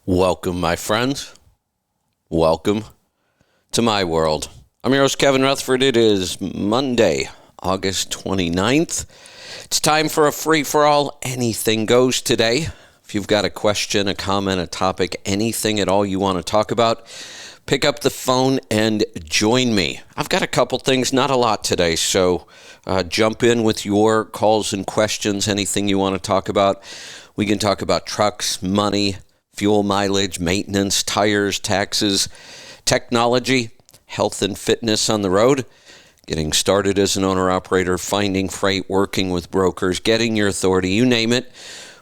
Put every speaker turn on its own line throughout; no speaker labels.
Welcome, my friends. Welcome to my world. I'm your host, Kevin Rutherford. It is Monday, August 29th. It's time for a free-for-all. Anything goes today. If you've got a question, a comment, a topic, anything at all you want to talk about, pick up the phone and join me. I've got a couple things, not a lot today, so jump in with your calls and questions, anything you want to talk about. We can talk about trucks, money, fuel mileage, maintenance, tires, taxes, technology, health and fitness on the road, getting started as an owner-operator, finding freight, working with brokers, getting your authority, you name it.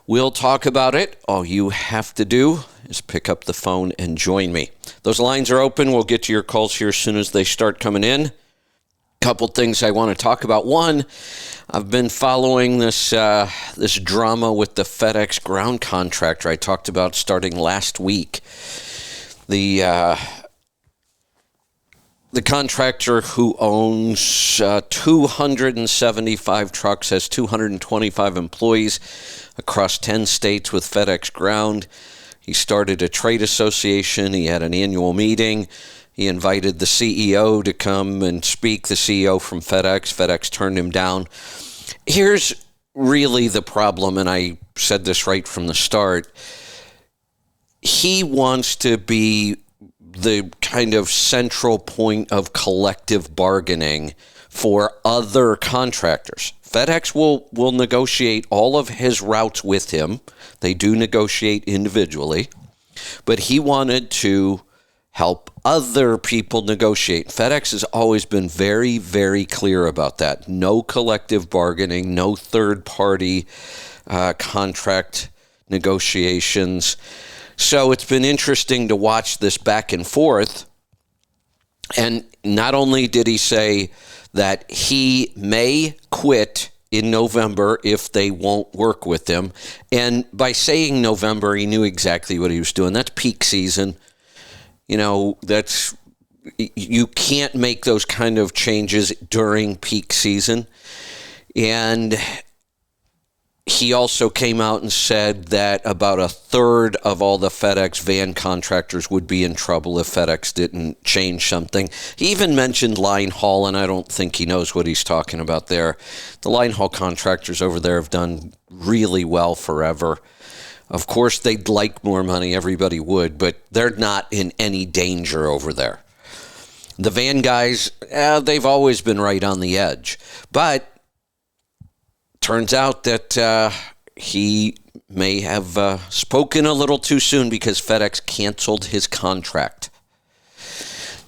We'll talk about it. All you have to do is pick up the phone and join me. Those lines are open. We'll get to your calls here as soon as they start coming in. Couple things I want to talk about. One, I've been following this drama with the FedEx ground contractor I talked about starting last week. The contractor who owns 275 trucks, has 225 employees across 10 states with FedEx Ground. He started a trade association. He had an annual meeting. He invited the CEO to come and speak, the CEO from FedEx. FedEx turned him down. Here's really the problem, and I said this right from the start. He wants to be the kind of central point of collective bargaining for other contractors. FedEx will negotiate all of his routes with him. They do negotiate individually, but he wanted to help other people negotiate. FedEx has always been very, very clear about that. No collective bargaining, no third-party contract negotiations. So it's been interesting to watch this back and forth. And not only did he say that he may quit in November if they won't work with him, and by saying November, he knew exactly what he was doing. That's peak season. You know, you can't make those kind of changes during peak season. And he also came out and said that about a third of all the FedEx van contractors would be in trouble if FedEx didn't change something. He even mentioned line haul, and I don't think he knows what he's talking about there. The line haul contractors over there have done really well forever. Of course, they'd like more money. Everybody would, but they're not in any danger over there. The van guys, they've always been right on the edge. But turns out that he may have spoken a little too soon because FedEx canceled his contract.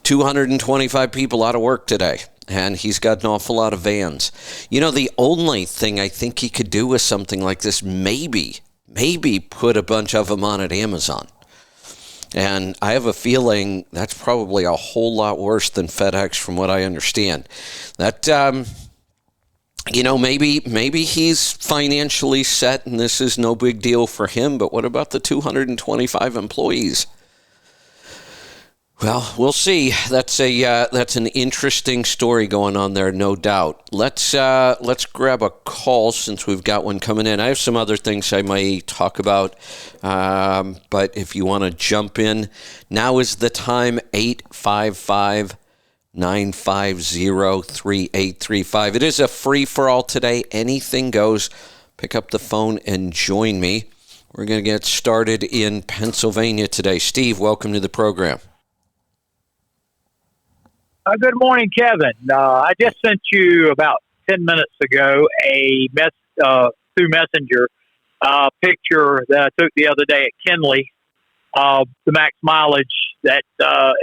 225 people out of work today, and he's got an awful lot of vans. You know, the only thing I think he could do with something like this, maybe put a bunch of them on at Amazon. And I have a feeling that's probably a whole lot worse than FedEx from what I understand. That, maybe he's financially set and this is no big deal for him, but what about the 225 employees? Well, we'll see. That's an interesting story going on there, no doubt. Let's grab a call since we've got one coming in. I have some other things I might talk about, but if you want to jump in, now is the time. 855-950-3835. It is a free for all today. Anything goes. Pick up the phone and join me. We're going to get started in Pennsylvania today. Steve, welcome to the program.
Good morning, Kevin. I just sent you about 10 minutes ago through Messenger picture that I took the other day at Kenley of the max mileage that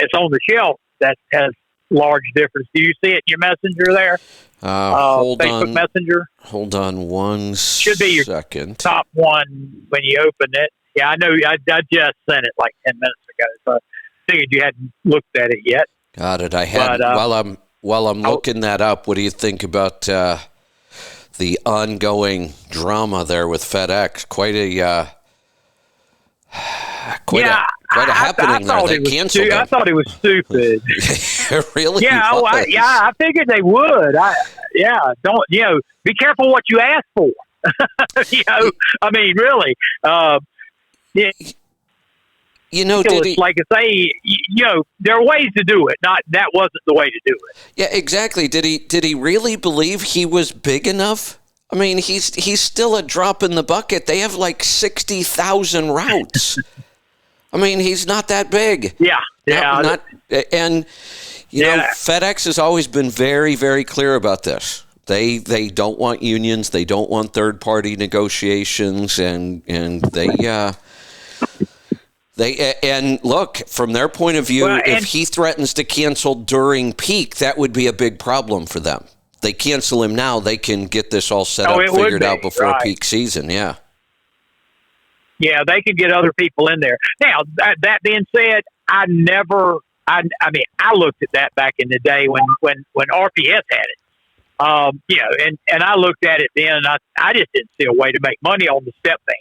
is on the shelf that has large difference. Do you see it in your Messenger there?
Hold
Facebook
on.
Messenger?
Hold on one
Should be your
second.
top one when you open it. Yeah, I know. I just sent it like 10 minutes ago, so I figured you hadn't looked at it yet.
Got it. I had while I'm looking that up. What do you think about the ongoing drama there with FedEx? Quite a happening there. They canceled him.
I thought it was stupid.
Really?
Yeah, I figured they would. Be careful what you ask for. I mean, really.
Did he?
Like I say, there are ways to do it. Not that wasn't the way to do it.
Yeah, exactly. Did he really believe he was big enough? I mean, he's still a drop in the bucket. They have like 60,000 routes. I mean, he's not that big.
Yeah.
And FedEx has always been very, very clear about this. They don't want unions. They don't want third-party negotiations, and and look, from their point of view, if he threatens to cancel during peak, that would be a big problem for them. They cancel him now, they can get this all set up, figured out before peak season. Yeah.
Yeah, they could get other people in there. Now, that being said, I looked at that back in the day when RPS had it. And I looked at it then, and I just didn't see a way to make money on the step van.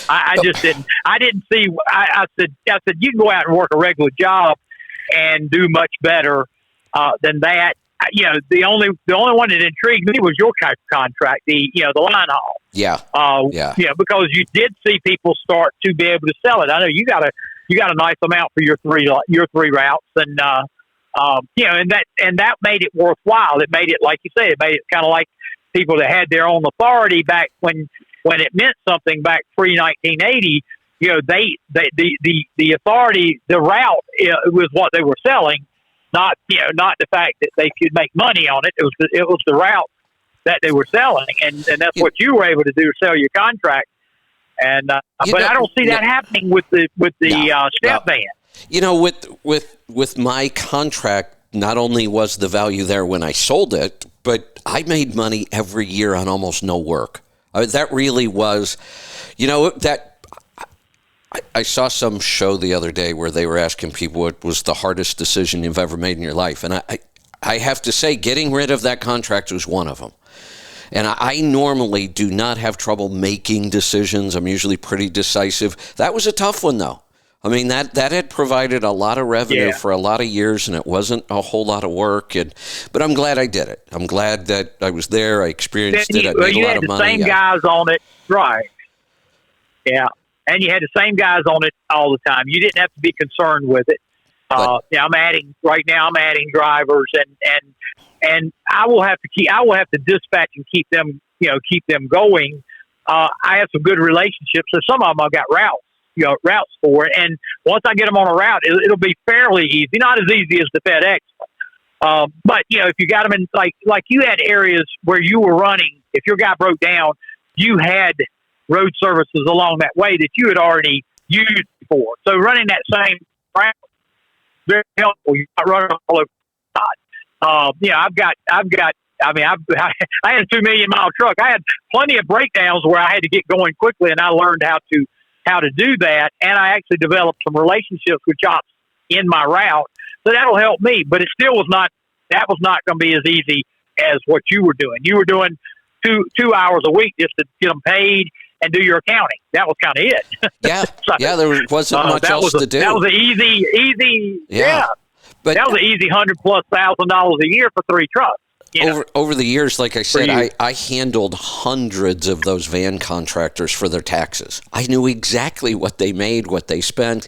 I just didn't. I didn't see. I said, you can go out and work a regular job and do much better than that. The only one that intrigued me was your contract, the line haul.
Yeah.
Because you did see people start to be able to sell it. I know you got a nice amount for your three routes, and and that made it worthwhile. It made it, like you said, it made it kind of like people that had their own authority back when it meant something back pre-1980, the authority, the route was what they were selling, not the fact that they could make money on it. It was the route that they were selling, and that's what you were able to do, sell your contract. And but I don't see that happening with the step van.
With my contract, not only was the value there when I sold it, but I made money every year on almost no work. That really was, I saw some show the other day where they were asking people what was the hardest decision you've ever made in your life. And I have to say, getting rid of that contract was one of them. And I normally do not have trouble making decisions. I'm usually pretty decisive. That was a tough one, though. I mean, that had provided a lot of revenue for a lot of years, and it wasn't a whole lot of work. But I'm glad I did it. I'm glad that I was there. I experienced it. I made a lot of money.
You had the same guys on it, right? Yeah, and you had the same guys on it all the time. You didn't have to be concerned with it. I'm adding drivers, and I will have to dispatch and keep them going. I have some good relationships, so some of them I've got routes for it. And once I get them on a route, it'll be fairly easy. Not as easy as the FedEx, but if you got them in like you had areas where you were running. If your guy broke down, you had road services along that way that you had already used before. So running that same route, very helpful. You're not running all over the side. I had a 2 million mile truck. I had plenty of breakdowns where I had to get going quickly, and I learned how to do that. And I actually developed some relationships with shops in my route. So that'll help me, but it still was not going to be as easy as what you were doing. You were doing two hours a week just to get them paid and do your accounting. That was kind of it.
Yeah. There wasn't much else to do.
That was an easy. Yeah. But that was an easy $100,000+ a year for 3 trucks.
Over the years, like I said, I handled hundreds of those van contractors for their taxes. I knew exactly what they made, what they spent.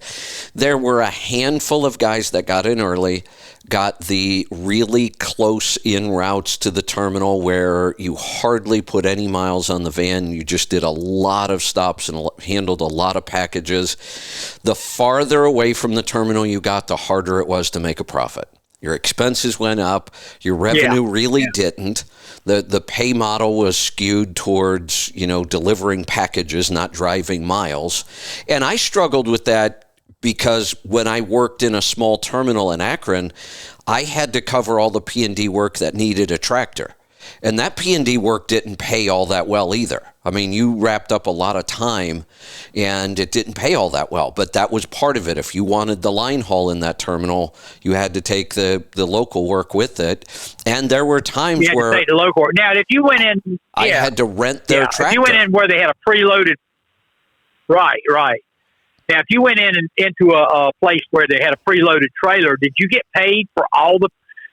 There were a handful of guys that got in early, got the really close in routes to the terminal where you hardly put any miles on the van. You just did a lot of stops and handled a lot of packages. The farther away from the terminal you got, the harder it was to make a profit. Your expenses went up. Your revenue really didn't. The pay model was skewed towards, delivering packages, not driving miles. And I struggled with that because when I worked in a small terminal in Akron, I had to cover all the P&D work that needed a tractor. And that P&D work didn't pay all that well either. I mean, you wrapped up a lot of time, and it didn't pay all that well. But that was part of it. If you wanted the line haul in that terminal, you had to take the local work with it. And there were times where
to take the local work. Now, if you went in,
I had to rent their tractor.
If you went in where they had a preloaded, right. Now, if you went into a place where they had a preloaded trailer, did you get paid for all the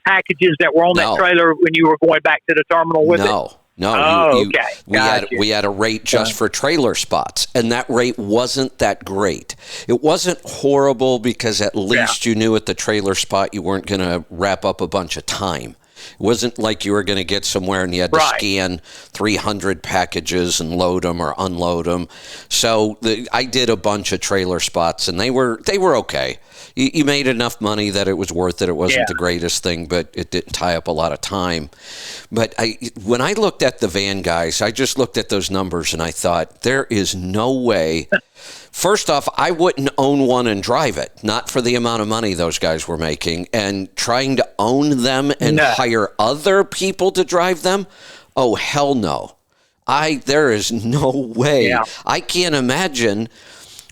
packages that were on that trailer when you were going back to the terminal with it?
No,
Okay.
we had a rate just for trailer spots, and that rate wasn't that great. It wasn't horrible because at least you knew at the trailer spot you weren't going to wrap up a bunch of time. It wasn't like you were going to get somewhere and you had to scan 300 packages and load them or unload them. So I did a bunch of trailer spots, and they were okay. You made enough money that it was worth it. It wasn't the greatest thing, but it didn't tie up a lot of time. But when I looked at the van guys, I just looked at those numbers and I thought, there is no way. First off, I wouldn't own one and drive it, not for the amount of money those guys were making. And trying to own them and hire other people to drive them, oh, hell no. There is no way. Yeah. I can't imagine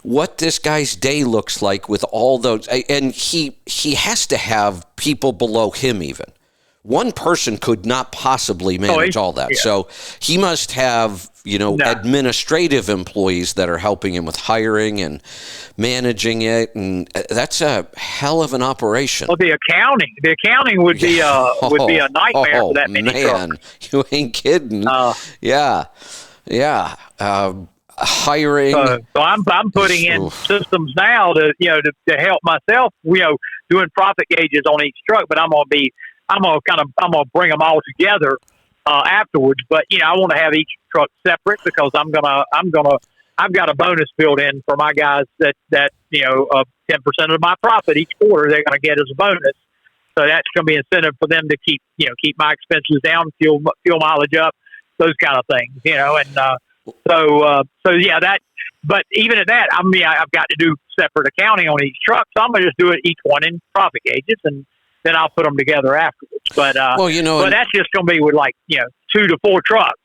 what this guy's day looks like with all those. And he has to have people below him even. One person could not possibly manage all that. Yeah. So he must have, administrative employees that are helping him with hiring and managing it. And that's a hell of an operation.
Well, the accounting would be a nightmare for that many trucks.
You ain't kidding. Hiring.
So I'm putting in systems now to help myself, doing profit gauges on each truck, but I'm gonna bring them all together afterwards. But I want to have each truck separate because I've got a bonus built in for my guys that 10% of my profit each quarter they're going to get as a bonus. So that's going to be incentive for them to keep my expenses down, fuel mileage up, those kind of things, But even at that, I've got to do separate accounting on each truck, so I'm going to just do it each one in profit gauges, and then I'll put them together afterwards. But but that's just going to be with 2 to 4 trucks.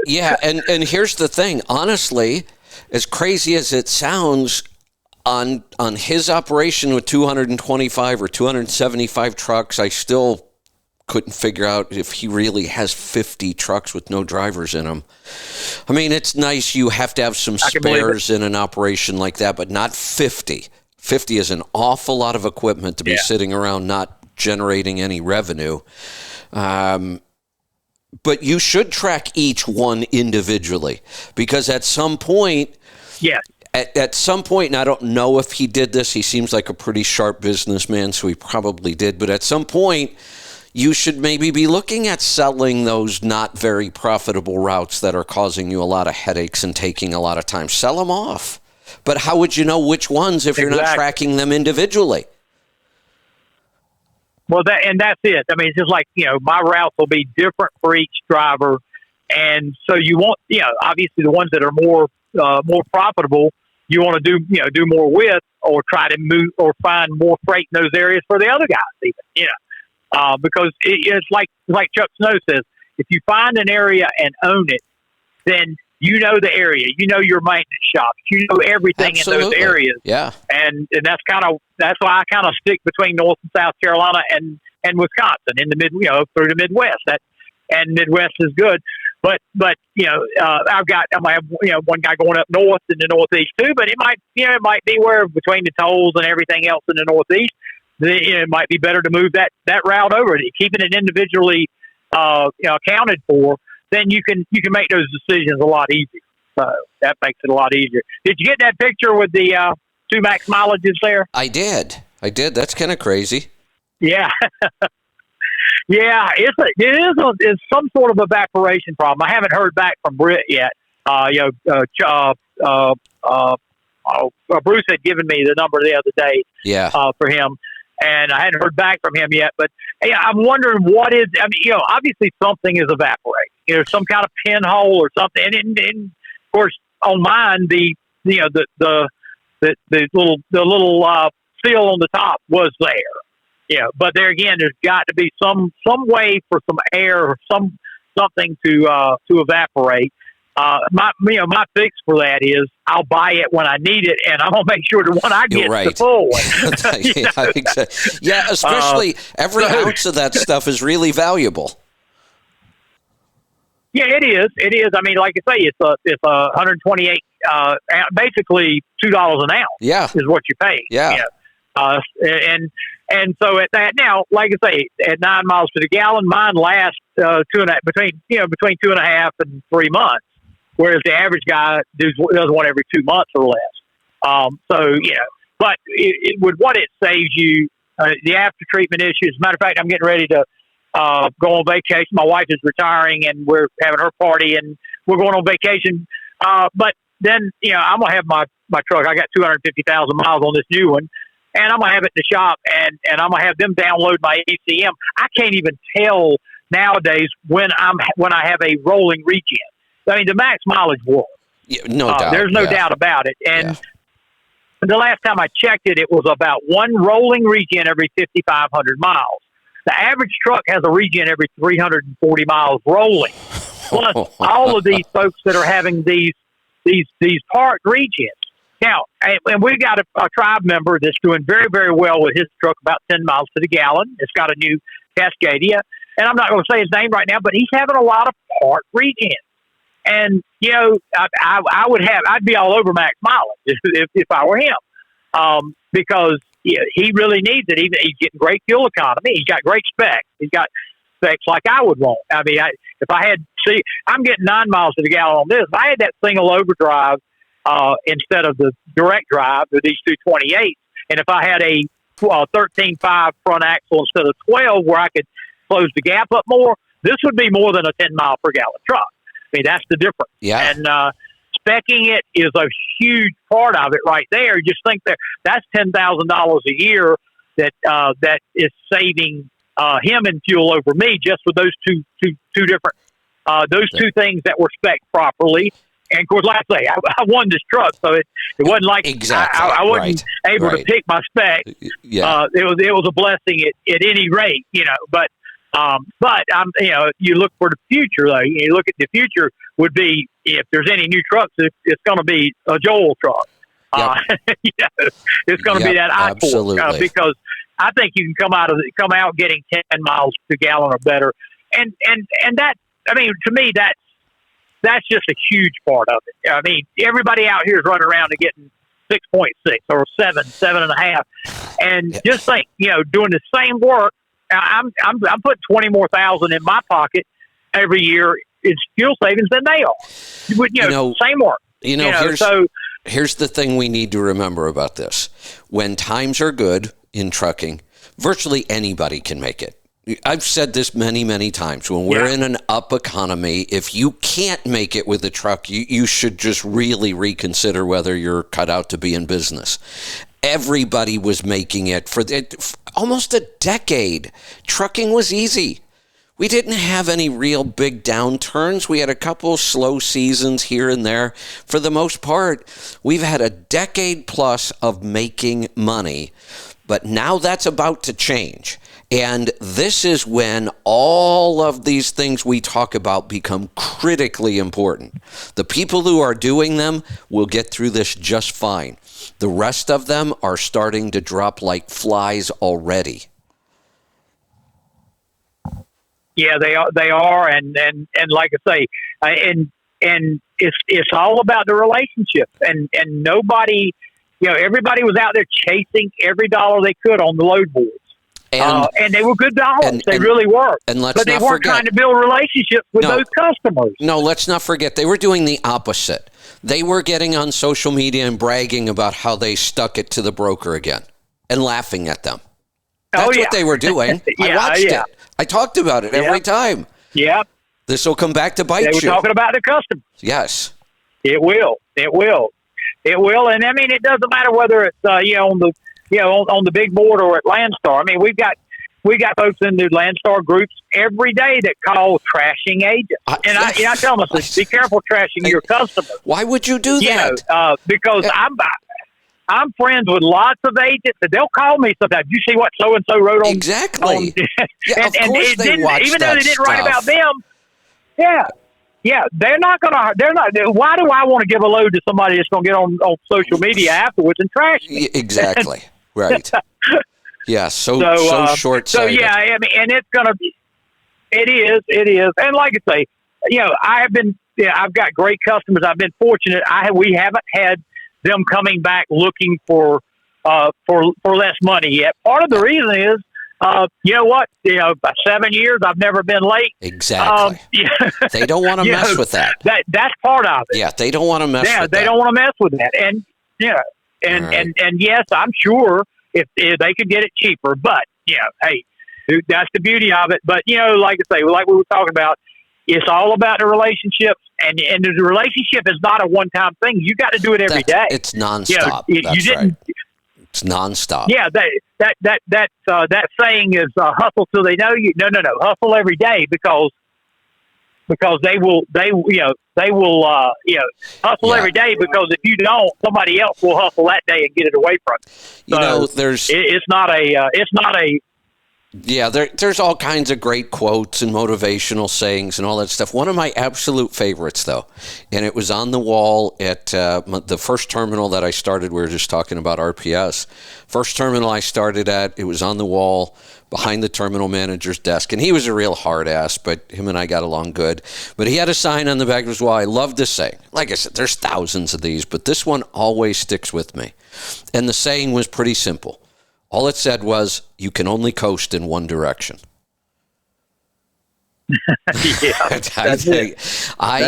Yeah, and here's the thing. Honestly, as crazy as it sounds, on his operation with 225 or 275 trucks, I still couldn't figure out if he really has 50 trucks with no drivers in them. I mean, it's nice you have to have some spares in an operation like that, but not 50. 50 is an awful lot of equipment to be sitting around not generating any revenue. But you should track each one individually, because at some point, at some point, and I don't know if he did this, he seems like a pretty sharp businessman, so he probably did, but at some point, you should maybe be looking at selling those not very profitable routes that are causing you a lot of headaches and taking a lot of time. Sell them off. But how would you know which ones if you're not tracking them individually?
Well, that's it. I mean, it's just like, my routes will be different for each driver. And so you want, obviously the ones that are more profitable, you want to do more with, or try to move or find more freight in those areas for the other guys even, because it's like Chuck Snow says, if you find an area and own it, then the area, your maintenance shops, everything in those areas.
Yeah.
And that's why I kind of stick between North and South Carolina and Wisconsin in the through the Midwest. And Midwest is good. But I have one guy going up north in the Northeast too, but it might be where between the tolls and everything else in the Northeast, it might be better to move that route over. Keeping it individually accounted for, then you can make those decisions a lot easier. So that makes it a lot easier. Did you get that picture with the 2 max mileages there?
I did. That's kind of crazy.
Yeah. Yeah, it's some sort of evaporation problem. I haven't heard back from Britt yet. Bruce had given me the number the other day. For him, and I hadn't heard back from him yet. But I'm wondering what is. Obviously something is evaporating. Some kind of pinhole or something. And of course, on mine, the little seal on the top was there. Yeah, but there again, there's got to be some way for some air or something to evaporate. My fix for that is I'll buy it when I need it, and I'm gonna make sure the one I get is the full one.
Exactly. Yeah, especially every ounce of that stuff is really valuable.
Yeah, it is. It is. I mean, like I say, it's 128, basically $2 an ounce.
Yeah,
is what you pay.
Yeah.
And so at that now, like I say, at 9 miles to the gallon, mine lasts between 2.5 and 3 months, whereas the average guy does one every 2 months or less. But with what it saves you, the after treatment issues. As a matter of fact, I'm getting ready to go on vacation. My wife is retiring, and we're having her party, and we're going on vacation. But then, I'm gonna have my truck. I got 250,000 miles on this new one, and I'm gonna have it in the shop, and I'm gonna have them download my ECM. I can't even tell nowadays when I have a rolling regen. I mean, the max mileage will.
Yeah, no doubt.
There's no doubt about it. And the last time I checked it, it was about one rolling regen every 5,500 miles. The average truck has a regen every 340 miles rolling. Plus, all of these folks that are having these parked regens. Now, and we got a tribe member that's doing very, very well with his truck, about 10 miles to the gallon. It's got a new Cascadia, and I'm not going to say his name right now, but he's having a lot of parked regens. And I'd be all over max mileage if I were him, because he really needs it. He's getting great fuel economy. He's got great specs. He's got specs like I would want. I mean, I'm getting 9 miles to the gallon on this. If I had that single overdrive instead of the direct drive with these 228s, and if I had a 13.5 front axle instead of 12, where I could close the gap up more, this would be more than a 10 mile per gallon truck. I mean, that's the difference.
Yeah.
And speccing it is a huge part of it right there. You just think that's $10,000 a year that is saving him in fuel over me, just with those two different two things that were spec'd properly. And of course, like I say, I won this truck, so it wasn't like I wasn't able to pick my spec.
Yeah.
It was a blessing at any rate, But you look for the future, though. You look at the future would be, if there's any new trucks, it's going to be a Joel truck.
Yep.
It's going to be that
I-4
because I think you can come out getting 10 miles to gallon or better, and that, I mean, to me that's just a huge part of it. I mean, everybody out here is running around and getting 6.6 or 7.5, and just think, doing the same work. I'm putting 20 more thousand in my pocket every year in fuel savings than they are. Same work.
Here's the thing we need to remember about this. When times are good in trucking, virtually anybody can make it. I've said this many, many times. When we're in an up economy, if you can't make it with a truck, you should just really reconsider whether you're cut out to be in business. Everybody was making it for almost a decade. Trucking was easy. We didn't have any real big downturns. We had a couple slow seasons here and there. For the most part, we've had a decade plus of making money. But now that's about to change. And this is when all of these things we talk about become critically important. The people who are doing them will get through this just fine. The rest of them are starting to drop like flies already.
Yeah, they are, and like I say, and it's all about the relationship, and nobody, everybody was out there chasing every dollar they could on the load boards, and they were good dollars, they really were, but they weren't trying to build relationships with those customers.
No, let's not forget, they were doing the opposite. They were getting on social media and bragging about how they stuck it to the broker again and laughing at them. That's what they were doing. I watched it. I talked about it every time.
Yeah.
This will come back to bite you.
They were talking about the customers.
Yes.
It will. And I mean, it doesn't matter whether it's on the big board or at Landstar. I mean, we got folks in the Landstar groups every day that call trashing agents. I tell them, be careful trashing your customers.
Why would you do that?
Because I'm friends with lots of agents, and they'll call me sometimes. You see what so and so wrote on
exactly?
Of course they watch even though they didn't write about them. Yeah, they're not gonna. They're not. Why do I want to give a load to somebody that's gonna get on social media afterwards and trash me?
Exactly. Right. Yeah. So short-sighted.
So yeah, I mean, and it's gonna be. It is, and like I say, I've got great customers. I've been fortunate. We haven't had them coming back looking for for less money yet. Part of the reason is, you know what? 7 years I've never been late.
Exactly. They don't want to mess with that.
That's part of it.
Yeah, they don't want to mess with that.
They don't want to mess with that. And and yes, I'm sure if they could get it cheaper, but hey, that's the beauty of it. But like I say, like we were talking about, it's all about the relationships, and the relationship is not a one-time thing. You got to do it every day.
It's nonstop. That's right. It's nonstop.
Yeah, that saying is hustle till they know you. No, hustle every day because they will hustle every day, because if you don't, somebody else will hustle that day and get it away from you. It's not a
Yeah, there's all kinds of great quotes and motivational sayings and all that stuff. One of my absolute favorites, though, and it was on the wall at the first terminal that I started. We were just talking about RPS. First terminal I started at, it was on the wall behind the terminal manager's desk. And he was a real hard ass, but him and I got along good. But he had a sign on the back of his wall. I love this saying. Like I said, there's thousands of these, but this one always sticks with me. And the saying was pretty simple. All it said was, you can only coast in one direction. I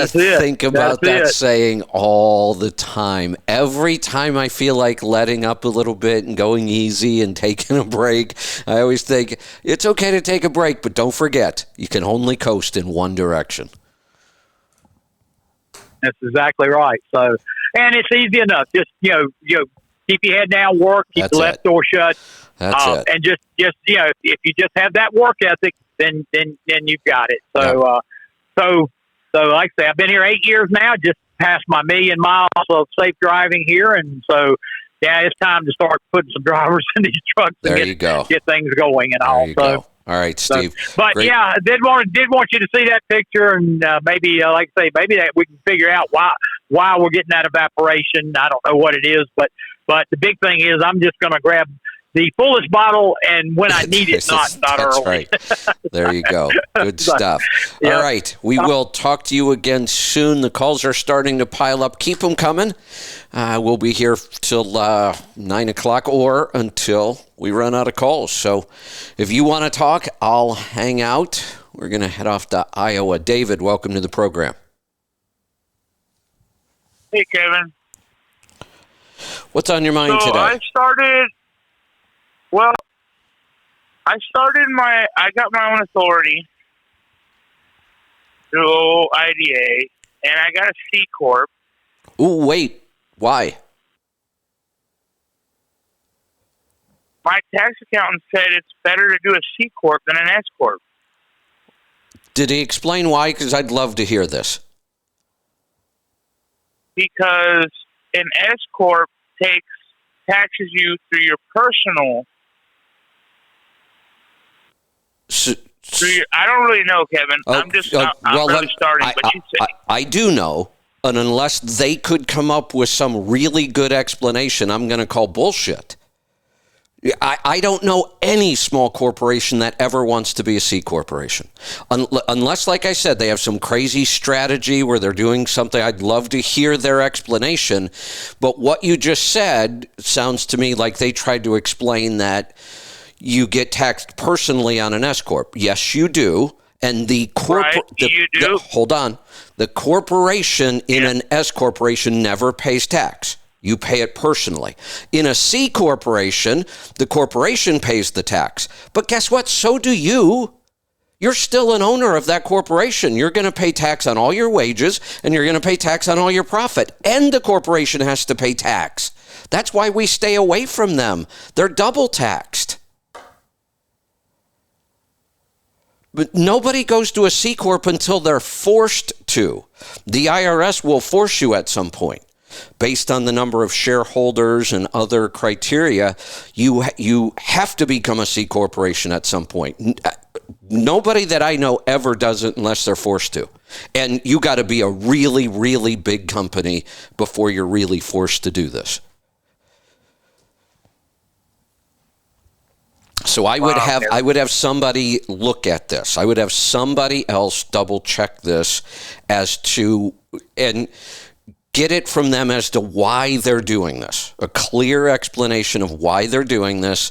think about that saying all the time. Every time I feel like letting up a little bit and going easy and taking a break, I always think, it's okay to take a break, but don't forget, you can only coast in one direction.
That's exactly right. So, and it's easy enough. Just, keep your head down, work, keep the left door shut.
That's it.
And just if you just have that work ethic, then you've got it. So, so like I say, I've been here 8 years now, just past my 1 million miles of safe driving here. And so, it's time to start putting some drivers in these trucks and get things going and all. So,
all right, Steve.
But
great.
I did want you to see that picture, and maybe, like I say, maybe that we can figure out why we're getting that evaporation. I don't know what it is, but the big thing is I'm just going to grab the fullest bottle, and when I need it, not
That's
early.
Right. There you go. Good stuff.
Yeah.
All right. We will talk to you again soon. The calls are starting to pile up. Keep them coming. We'll be here till 9 o'clock or until we run out of calls. So if you want to talk, I'll hang out. We're going to head off to Iowa. David, welcome to the program.
Hey, Kevin.
What's on your mind today?
I got my own authority through IDA, and I got a C Corp.
Ooh, wait. Why?
My tax accountant said it's better to do a C Corp than an S Corp.
Did he explain why? Because I'd love to hear this.
Because an S Corp taxes you through your personal. I don't really know, Kevin. I'm really starting. But you said
I do know, and unless they could come up with some really good explanation, I'm going to call bullshit. I don't know any small corporation that ever wants to be a C corporation. Unless, like I said, they have some crazy strategy where they're doing something. I'd love to hear their explanation. But what you just said sounds to me like they tried to explain that you get taxed personally on an S Corp. Yes, you do. And hold on. The corporation in an S corporation never pays tax. You pay it personally. In a C corporation, the corporation pays the tax. But guess what? So do you. You're still an owner of that corporation. You're going to pay tax on all your wages, and you're going to pay tax on all your profit. And the corporation has to pay tax. That's why we stay away from them. They're double taxed. But nobody goes to a C Corp until they're forced to. The IRS will force you at some point. Based on the number of shareholders and other criteria, you have to become a C corporation at some point. Nobody that I know ever does it unless they're forced to. And you got to be a really, really big company before you're really forced to do this. So I would have somebody look at this. I would have somebody else double check this as to, and Get it from them as to why they're doing this, a clear explanation of why they're doing this.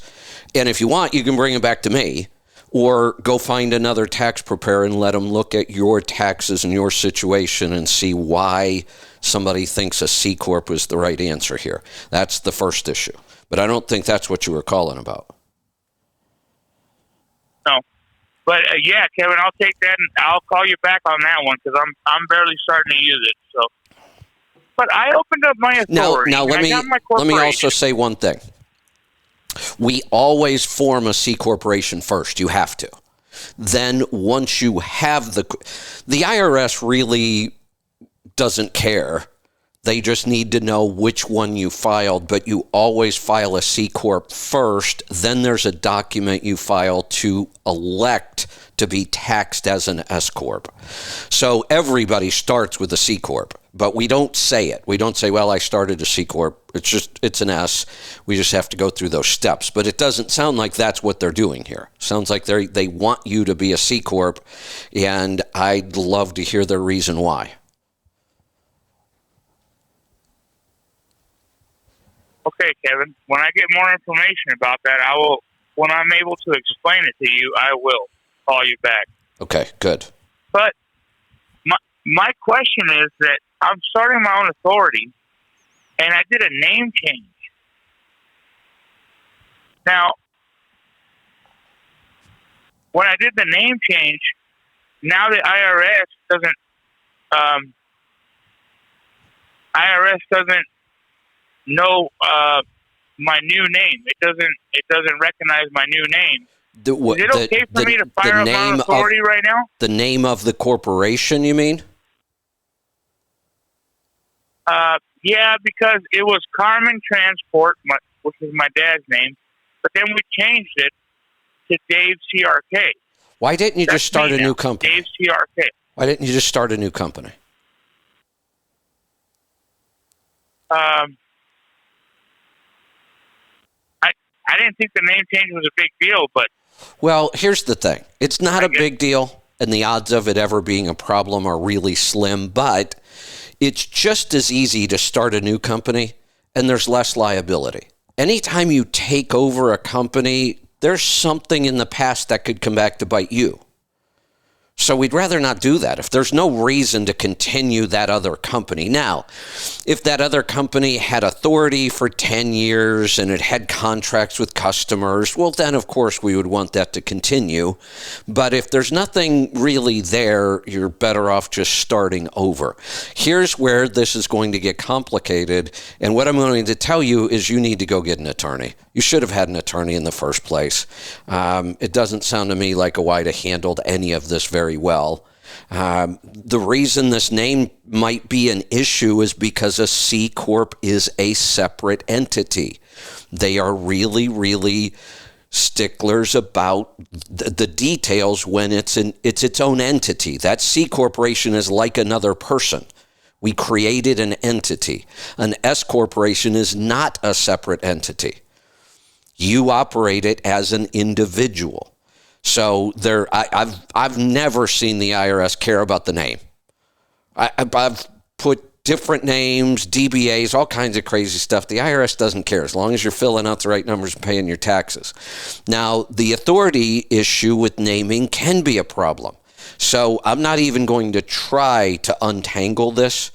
And if you want, you can bring it back to me, or go find another tax preparer and let them look at your taxes and your situation and see why somebody thinks a C Corp is the right answer here. That's the first issue. But I don't think that's what you were calling about.
No. But yeah, Kevin, I'll take that and I'll call you back on that one because I'm barely starting to use it. So, but I opened up my authority.
Now let me also say one thing. We always form a C corporation first. You have to. Then once you have the IRS really doesn't care. They just need to know which one you filed, but you always file a C Corp first. Then there's a document you file to elect to be taxed as an S Corp. So everybody starts with a C Corp, but we don't say it. We don't say, well, I started a C Corp. It's an S. We just have to go through those steps. But it doesn't sound like that's what they're doing here. Sounds like they want you to be a C Corp, and I'd love to hear their reason why.
Okay, Kevin. When I get more information about that, I will. When I'm able to explain it to you, I will call you back.
Okay, good.
But my question is that I'm starting my own authority, and I did a name change. Now, when I did the name change, now the IRS doesn't know my new name. It doesn't recognize my new name. Is it okay for me to fire up my authority right now?
The name of the corporation, you mean?
Yeah, because it was Carmen Transport, which is my dad's name, but then we changed it to Dave CRK.
Why didn't you just start a new company?
Dave CRK.
Why didn't you just start a new company?
I didn't think the name change was a big deal, but...
Well, here's the thing. It's not a big deal, and the odds of it ever being a problem are really slim, but it's just as easy to start a new company, and there's less liability. Anytime you take over a company, there's something in the past that could come back to bite you. So we'd rather not do that if there's no reason to continue that other company. Now, if that other company had authority for 10 years and it had contracts with customers, well, then, of course, we would want that to continue. But if there's nothing really there, you're better off just starting over. Here's where this is going to get complicated. And what I'm going to tell you is you need to go get an attorney. You should have had an attorney in the first place. It doesn't sound to me like a White have handled any of this very well. The reason this name might be an issue is because a C Corp is a separate entity. They are really, really sticklers about the details when it's its own entity. That C Corporation is like another person. We created an entity. An S Corporation is not a separate entity. You operate it as an individual. So I've never seen the IRS care about the name. I've put different names, DBAs, all kinds of crazy stuff. The IRS doesn't care as long as you're filling out the right numbers and paying your taxes. Now, the authority issue with naming can be a problem. So I'm not even going to try to untangle this.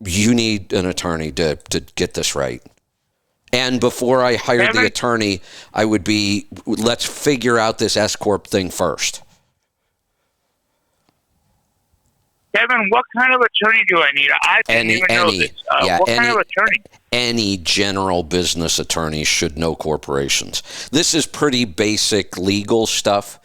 You need an attorney to get this right. And before I hire the attorney, I would be, let's figure out this S-Corp thing first.
Kevin, what kind of attorney do I need? I didn't even know this. What kind of attorney?
Any general business attorney should know corporations. This is pretty basic legal stuff.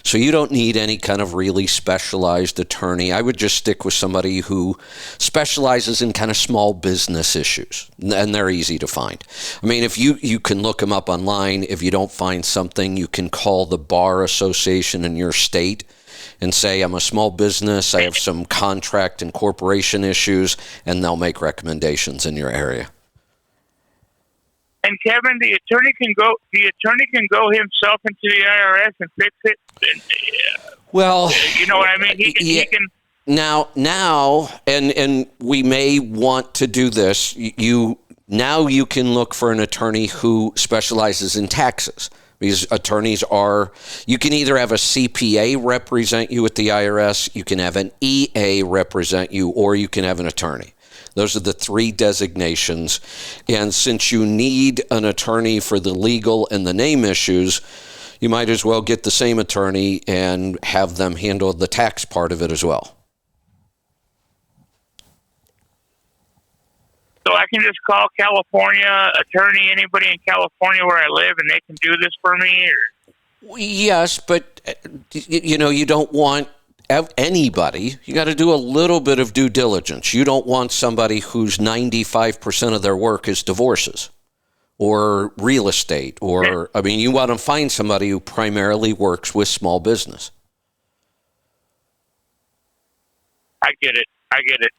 So you don't need any kind of really specialized attorney. I would just stick with somebody who specializes in kind of small business issues, and they're easy to find. I mean, if you can look them up online. If you don't find something, you can call the bar association in your state and say, I'm a small business, I have some contract and corporation issues, and they'll make recommendations in your area.
And Kevin, the attorney can go himself into the IRS and fix it. And,
well,
you know what I mean. He can
Now, and we may want to do this. Now you can look for an attorney who specializes in taxes. Because attorneys you can either have a CPA represent you at the IRS, you can have an EA represent you, or you can have an attorney. Those are the three designations. And since you need an attorney for the legal and the name issues, you might as well get the same attorney and have them handle the tax part of it as well.
So I can just call California attorney, anybody in California where I live, and they can do this for me? Or?
Yes, but you don't want anybody. You got to do a little bit of due diligence. You don't want somebody whose 95% of their work is divorces or real estate, or you want to find somebody who primarily works with small business.
I get it, Kevin.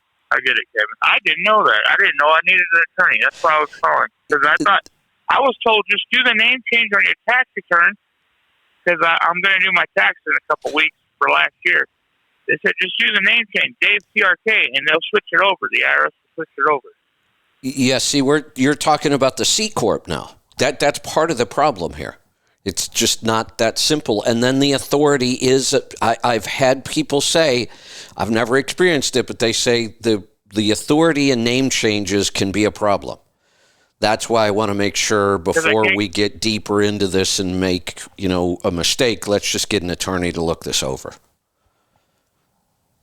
I didn't know that. I didn't know I needed an attorney. That's why I was calling. Because I thought, I was told just do the name change on your tax return, because I'm going to do my taxes in a couple weeks for last year. They said just do the name change, Dave CRK, and they'll switch it over. The IRS will switch it over.
Yeah, see, you're talking about the C Corp now. That's part of the problem here. It's just not that simple. And then the authority is, I've had people say, I've never experienced it, but they say the authority in name changes can be a problem. That's why I want to make sure before we get deeper into this and make, a mistake, let's just get an attorney to look this over.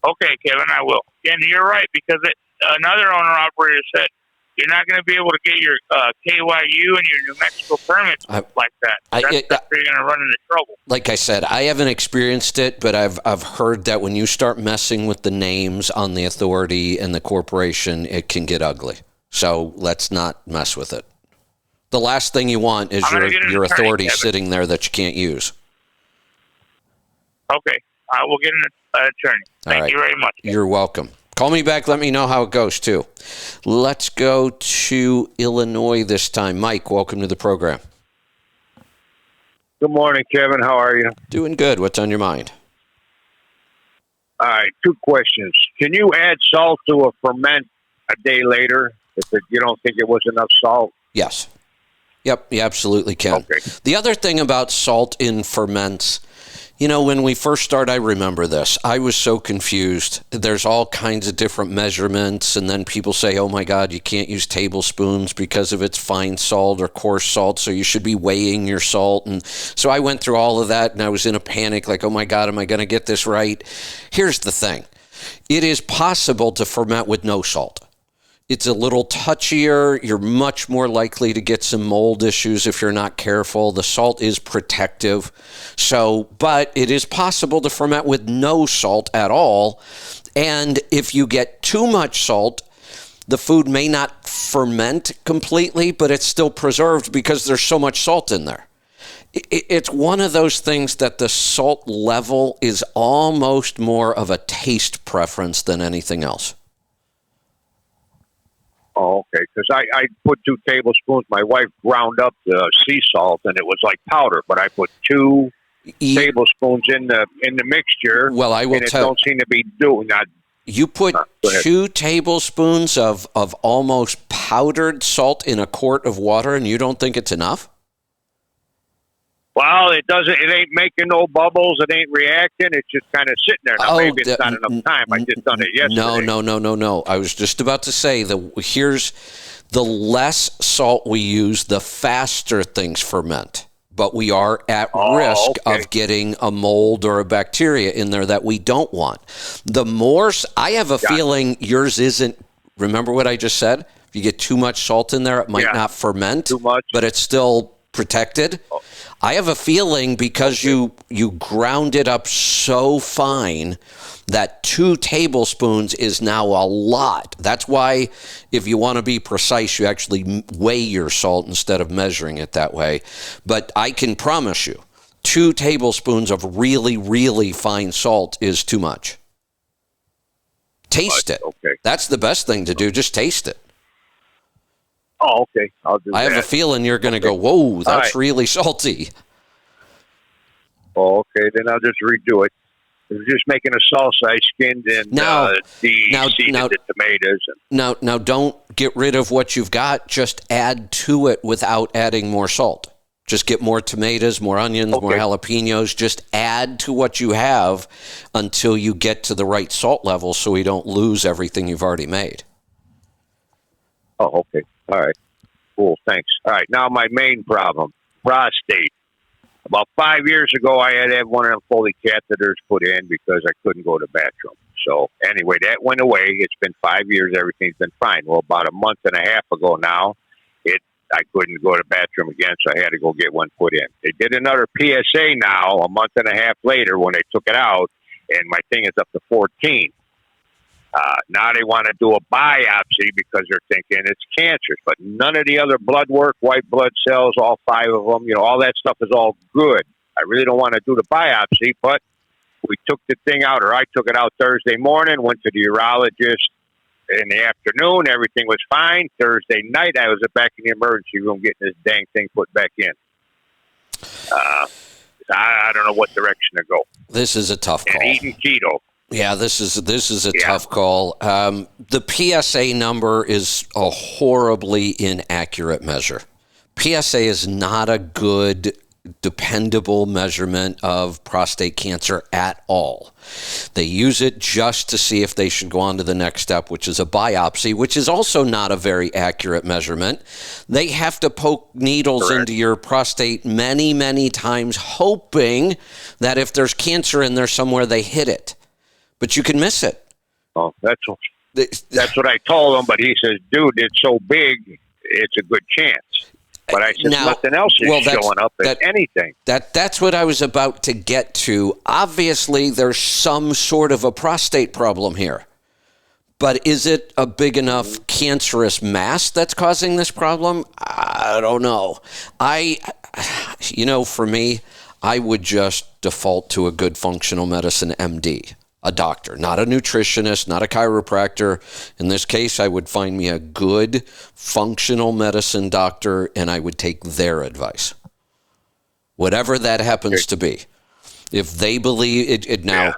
Okay, Kevin, I will. And you're right, because another owner-operator said, you're not going to be able to get your KYU and your New Mexico permits like that. That's where you're going to run into trouble.
Like I said, I haven't experienced it, but I've heard that when you start messing with the names on the authority and the corporation, it can get ugly. So let's not mess with it. The last thing you want is your authority sitting there that you can't use.
Okay, I will get an attorney. Thank you very much.
You're welcome. Call me back. Let me know how it goes, too. Let's go to Illinois this time. Mike, welcome to the program.
Good morning, Kevin. How are you?
Doing good. What's on your mind?
All right, 2 questions. Can you add salt to a ferment a day later if you don't think it was enough salt?
Yes. Yep, you absolutely can.
Okay.
The other thing about salt in ferments, when we first started, I remember this. I was so confused. There's all kinds of different measurements, and then people say, oh my God, you can't use tablespoons because of its fine salt or coarse salt, so you should be weighing your salt. And so I went through all of that, and I was in a panic, like, oh my God, am I going to get this right? Here's the thing. It is possible to ferment with no salt. It's a little touchier. You're much more likely to get some mold issues if you're not careful. The salt is protective. But it is possible to ferment with no salt at all. And if you get too much salt, the food may not ferment completely, but it's still preserved because there's so much salt in there. It's one of those things that the salt level is almost more of a taste preference than anything else.
Oh, okay. Because I put 2 tablespoons. My wife ground up the sea salt, and it was like powder. But I put 2 tablespoons in the mixture.
Well, I will
tell. And it don't seem to be doing that.
You put 2 tablespoons of almost powdered salt in a quart of water, and you don't think it's enough?
Well, it doesn't. It ain't making no bubbles. It ain't reacting. It's just kind of sitting there. Now, maybe it's not enough time. I just done it yesterday.
No. I was just about to say here's the less salt we use, the faster things ferment. But we are at risk of getting a mold or a bacteria in there that we don't want. The more I have a feeling yours isn't. Remember what I just said? If you get too much salt in there, it might not ferment,
too much,
but it's still protected. I have a feeling because you ground it up so fine that 2 tablespoons is now a lot. That's why if you want to be precise, you actually weigh your salt instead of measuring it that way. But I can promise you, 2 tablespoons of really, really fine salt is too much. Taste it.
Okay.
That's the best thing to do. Just taste it.
Oh, okay. I'll do that.
I have a feeling you're going to go, whoa, that's really salty.
Oh, okay. Then I'll just redo it. It was just making a salsa. I skinned and de-seeded the tomatoes.
Now, don't get rid of what you've got. Just add to it without adding more salt. Just get more tomatoes, more onions, more jalapenos. Just add to what you have until you get to the right salt level so we don't lose everything you've already made.
Oh, okay. All right. Cool. Thanks. All right. Now my main problem, prostate. About 5 years ago, I had to have one of them Foley catheters put in because I couldn't go to the bathroom. So anyway, that went away. It's been 5 years. Everything's been fine. Well, about a month and a half ago now, I couldn't go to the bathroom again, so I had to go get one put in. They did another PSA now a month and a half later when they took it out, and my thing is up to 14. Now they want to do a biopsy because they're thinking it's cancerous, but none of the other blood work, white blood cells, all 5 of them, all that stuff is all good. I really don't want to do the biopsy, but we took the thing out, or I took it out Thursday morning, went to the urologist in the afternoon. Everything was fine. Thursday night, I was back in the emergency room getting this dang thing put back in. I don't know what direction to go.
This is a tough call.
And eating keto.
Yeah, this is a tough call. The PSA number is a horribly inaccurate measure. PSA is not a good, dependable measurement of prostate cancer at all. They use it just to see if they should go on to the next step, which is a biopsy, which is also not a very accurate measurement. They have to poke needles into your prostate many, many times, hoping that if there's cancer in there somewhere, they hit it. But you can miss it.
Oh, that's what I told him, but he says, dude, it's so big, it's a good chance. But I said, nothing else is showing up as anything.
That's what I was about to get to. Obviously, there's some sort of a prostate problem here. But is it a big enough cancerous mass that's causing this problem? I don't know. For me, I would just default to a good functional medicine MD. A doctor, not a nutritionist, not a chiropractor. In this case, I would find me a good functional medicine doctor, and I would take their advice. Whatever that happens to be. If they believe it now,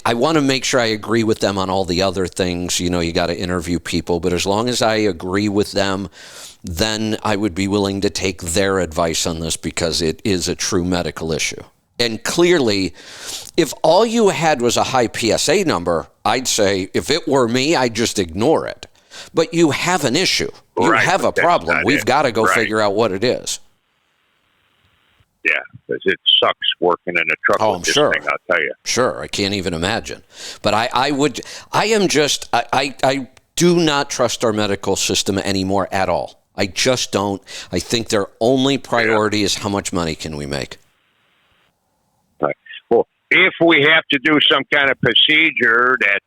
I want to make sure I agree with them on all the other things. You got to interview people, but as long as I agree with them, then I would be willing to take their advice on this because it is a true medical issue. And clearly, if all you had was a high PSA number, I'd say, if it were me, I'd just ignore it. But you have an issue. You have a problem. We've got to go figure out what it is.
Yeah, because it sucks working in a truck with this thing, I'll tell you.
Sure, I can't even imagine. But I do not trust our medical system anymore at all. I just don't. I think their only priority is how much money can we make.
Well, if we have to do some kind of procedure that,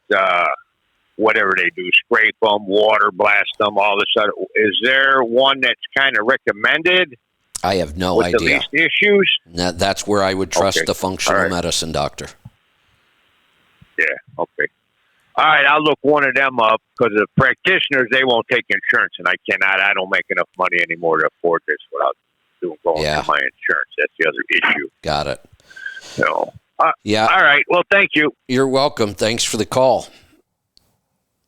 whatever they do, scrape them, water blast them, all this other, is there one that's kind of recommended?
I have no idea.
With the least issues?
That's where I would trust the functional medicine doctor.
Yeah, okay. All right, I'll look one of them up because the practitioners, they won't take insurance, and I don't make enough money anymore to afford this without going through my insurance. That's the other issue.
Got it.
So, all right. Well, thank you.
You're welcome. Thanks for the call.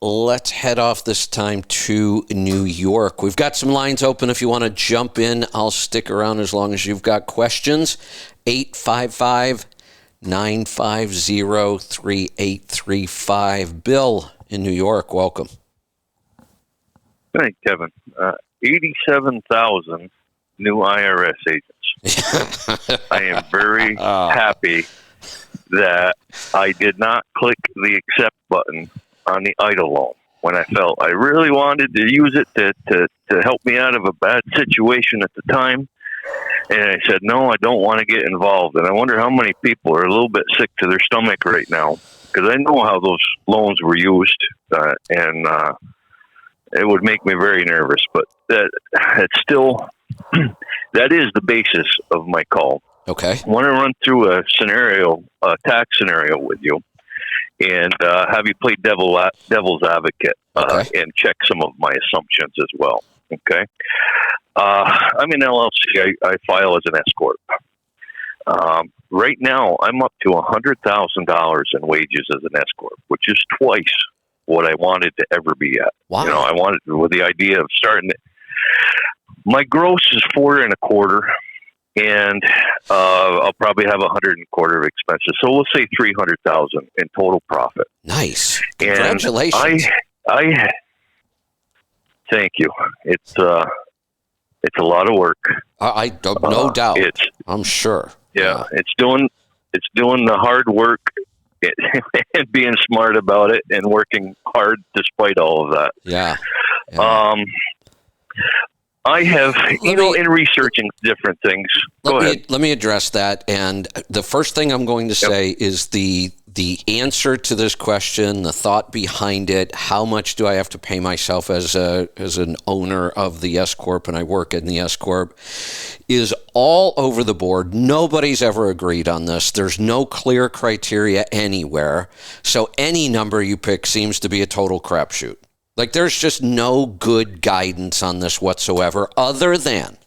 Let's head off this time to New York. We've got some lines open. If you want to jump in, I'll stick around as long as you've got questions. 855-950-3835. Bill in New York, welcome.
Thanks, Kevin. 87,000 new IRS agents. I am very happy that I did not click the accept button on the EIDL loan when I felt I really wanted to use it to help me out of a bad situation at the time. And I said, no, I don't want to get involved. And I wonder how many people are a little bit sick to their stomach right now, because I know how those loans were used, and it would make me very nervous. But it's still, that is the basis of my call.
Okay.
I want to run through a tax scenario with you, and have you play devil's advocate and check some of my assumptions as well. Okay. I'm an LLC. I file as an S corp. Right now, I'm up to $100,000 in wages as an S corp, which is twice what I wanted to ever be at.
Wow.
I wanted with the idea of starting it. My gross is 4.25, and I'll probably have 1.25 of expenses. So we'll say 300,000 in total profit.
Nice.
And
Congratulations.
I thank you. It's a lot of work.
I don't, no doubt. I'm sure.
Yeah, it's doing the hard work and being smart about it and working hard despite all of that.
Yeah.
I have, in researching different things. Go ahead.
Let me address that. And the first thing I'm going to say is the answer to this question, the thought behind it. How much do I have to pay myself as an owner of the S corp, and I work in the S corp, is all over the board. Nobody's ever agreed on this. There's no clear criteria anywhere. So any number you pick seems to be a total crapshoot. Like, there's just no good guidance on this whatsoever, other than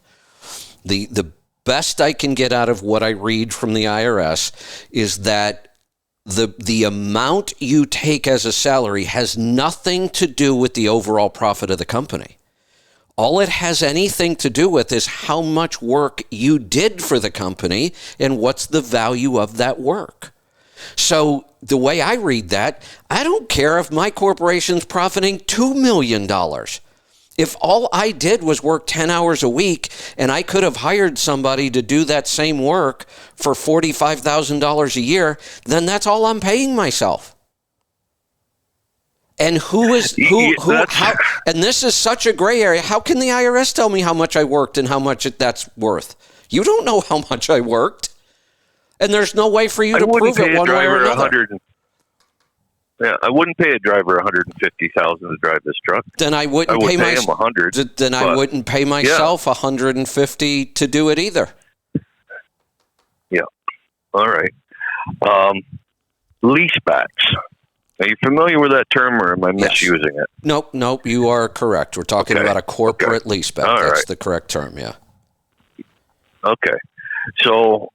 the best I can get out of what I read from the IRS is that the amount you take as a salary has nothing to do with the overall profit of the company. All it has anything to do with is how much work you did for the company and what's the value of that work. So the way I read that, I don't care if my corporation's profiting $2 million. If all I did was work 10 hours a week and I could have hired somebody to do that same work for $45,000 a year, then that's all I'm paying myself. And how, and this is such a gray area. How can the IRS tell me how much I worked and how much that's worth? You don't know how much I worked. And there's no way for you to prove it one way or another.
I wouldn't pay a driver $150,000 to drive this truck.
Then I wouldn't pay
him $100.
Then I wouldn't pay myself $150 to do it either.
Yeah. All right. Leasebacks. Are you familiar with that term, or am I misusing it?
Nope. You are correct. We're talking about a corporate leaseback. That's the correct term. Yeah.
Okay. So,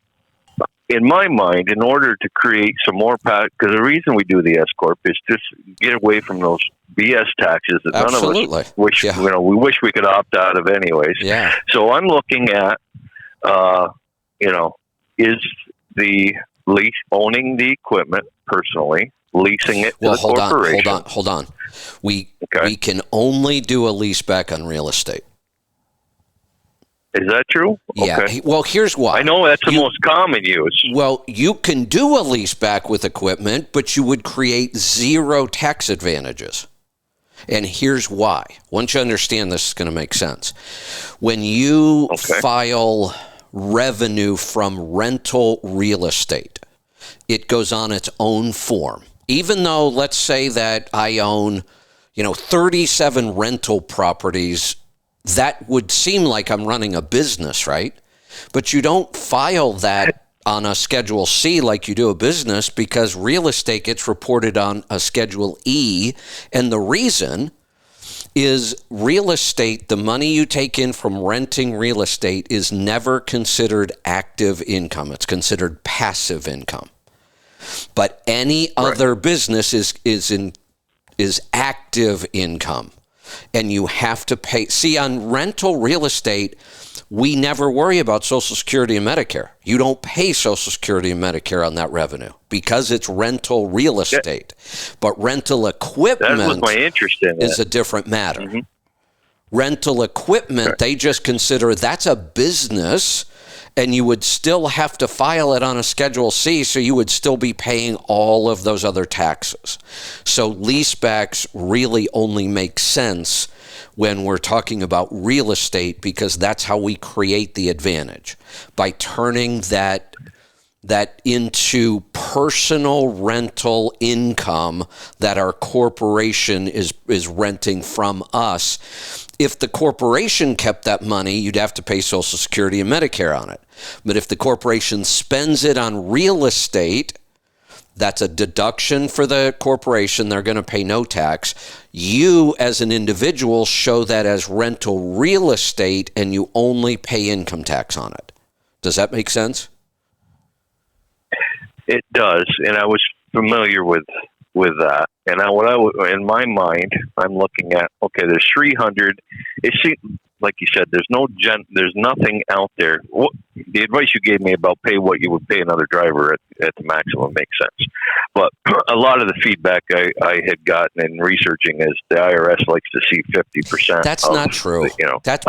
in my mind, in order to create some more because the reason we do the S corp is just get away from those BS taxes that none of us wish we wish we could opt out of anyways.
Yeah.
So I'm looking at is the lease owning the equipment personally, leasing it to the corporation.
Hold on. We can only do a leaseback on real estate.
Is that true?
Yeah.
Okay.
Well, here's why.
I know that's the most common use.
Well, you can do a lease back with equipment, but you would create zero tax advantages. And here's why. Once you understand this, it's going to make sense. When you file revenue from rental real estate, it goes on its own form. Even though, let's say that I own, 37 rental properties, that would seem like I'm running a business, right? But you don't file that on a Schedule C like you do a business, because real estate gets reported on a Schedule E. And the reason is real estate, the money you take in from renting real estate is never considered active income. It's considered passive income. But any other business is active income. And you have to pay. See, on rental real estate, we never worry about Social Security and Medicare. You don't pay Social Security and Medicare on that revenue because it's rental real estate. But rental equipment
that was my interest in
is a different matter. Mm-hmm. Rental equipment, they just consider that's a business, and you would still have to file it on a Schedule C, so you would still be paying all of those other taxes. So leasebacks really only make sense when we're talking about real estate, because that's how we create the advantage, by turning that into personal rental income that our corporation is renting from us. If the corporation kept that money, you'd have to pay Social Security and Medicare on it. But if the corporation spends it on real estate, that's a deduction for the corporation. They're going to pay no tax. You, as an individual, show that as rental real estate, and you only pay income tax on it. Does that make sense?
It does, and I was familiar with that. And in my mind, I'm looking at, okay, there's 300. It seems like you said, there's nothing out there. The advice you gave me about pay what you would pay another driver at the maximum makes sense. But a lot of the feedback I had gotten in researching is the IRS likes to see 50%.
That's not true. That's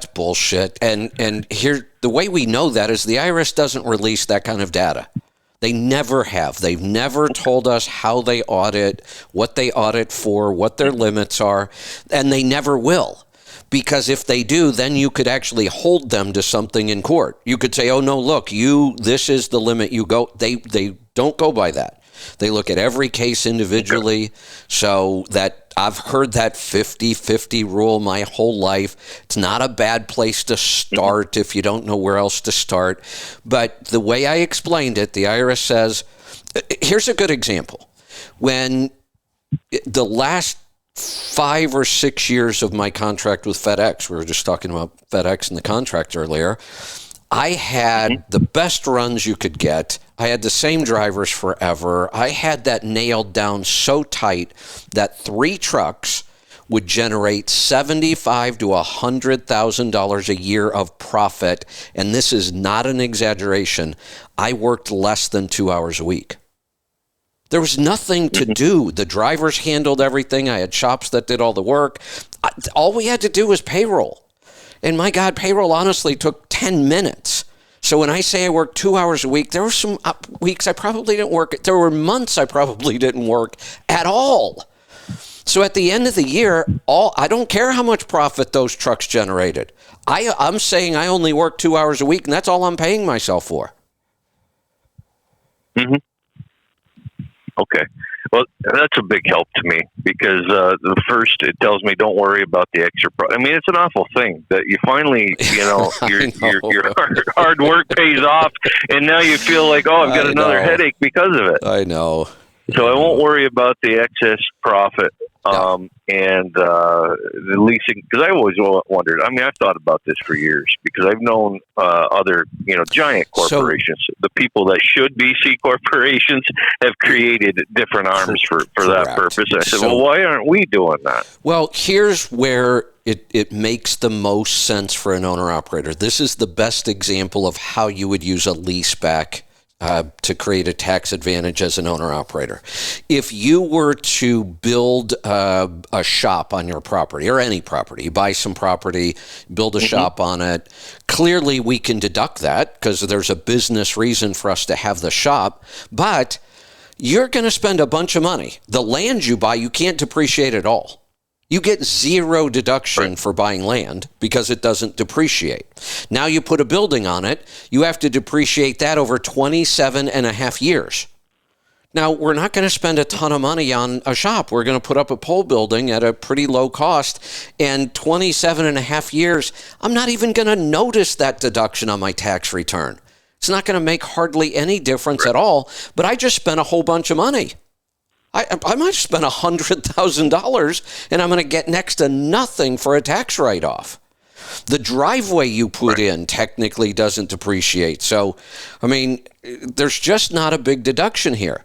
bullshit. And here, the way we know that is the IRS doesn't release that kind of data. They never have. They've never told us how they audit, what they audit for, what their limits are, and they never will. Because if they do, then you could actually hold them to something in court. You could say, oh, no, look, this is the limit you go. They don't go by that. They look at every case individually. So that I've heard that 50-50 rule my whole life. It's not a bad place to start if you don't know where else to start. But the way I explained it, the IRS says, here's a good example. When the last 5 or 6 years of my contract with FedEx, we were just talking about FedEx and the contract earlier, I had the best runs you could get. I had the same drivers forever. I had that nailed down so tight that 3 trucks would generate $75,000 to $100,000 a year of profit. And this is not an exaggeration. I worked less than 2 hours a week. There was nothing to do. The drivers handled everything. I had shops that did all the work. All we had to do was payroll. And my God, payroll honestly took 10 minutes. So when I say I worked 2 hours a week, there were some weeks I probably didn't work. There were months I probably didn't work at all. So at the end of the year, I don't care how much profit those trucks generated. I'm saying I only work 2 hours a week, and that's all I'm paying myself for.
Mm-hmm. Okay. Well, that's a big help to me because it tells me don't worry about the extra. I mean, it's an awful thing that you finally, your hard work pays off, and now you feel like, I've got another headache because of it.
I know.
So I won't worry about the excess profit and the leasing, because I always wondered. I mean, I've thought about this for years because I've known other, giant corporations. So, the people that should be C corporations have created different arms for that purpose. And I said, well, why aren't we doing that?
Well, here's where it makes the most sense for an owner-operator. This is the best example of how you would use a lease back to create a tax advantage as an owner-operator. If you were to build a shop on your property or any property, you buy some property, build a shop on it, clearly we can deduct that because there's a business reason for us to have the shop, but you're going to spend a bunch of money. The land you buy, you can't depreciate at all. You get zero deduction for buying land because it doesn't depreciate. Now you put a building on it, you have to depreciate that over 27 and a half years. Now, we're not going to spend a ton of money on a shop. We're going to put up a pole building at a pretty low cost, and 27 and a half years, I'm not even going to notice that deduction on my tax return. It's not going to make hardly any difference at all, but I just spent a whole bunch of money. I might spend $100,000 and I'm going to get next to nothing for a tax write-off. The driveway you put in technically doesn't depreciate. So, I mean, there's just not a big deduction here.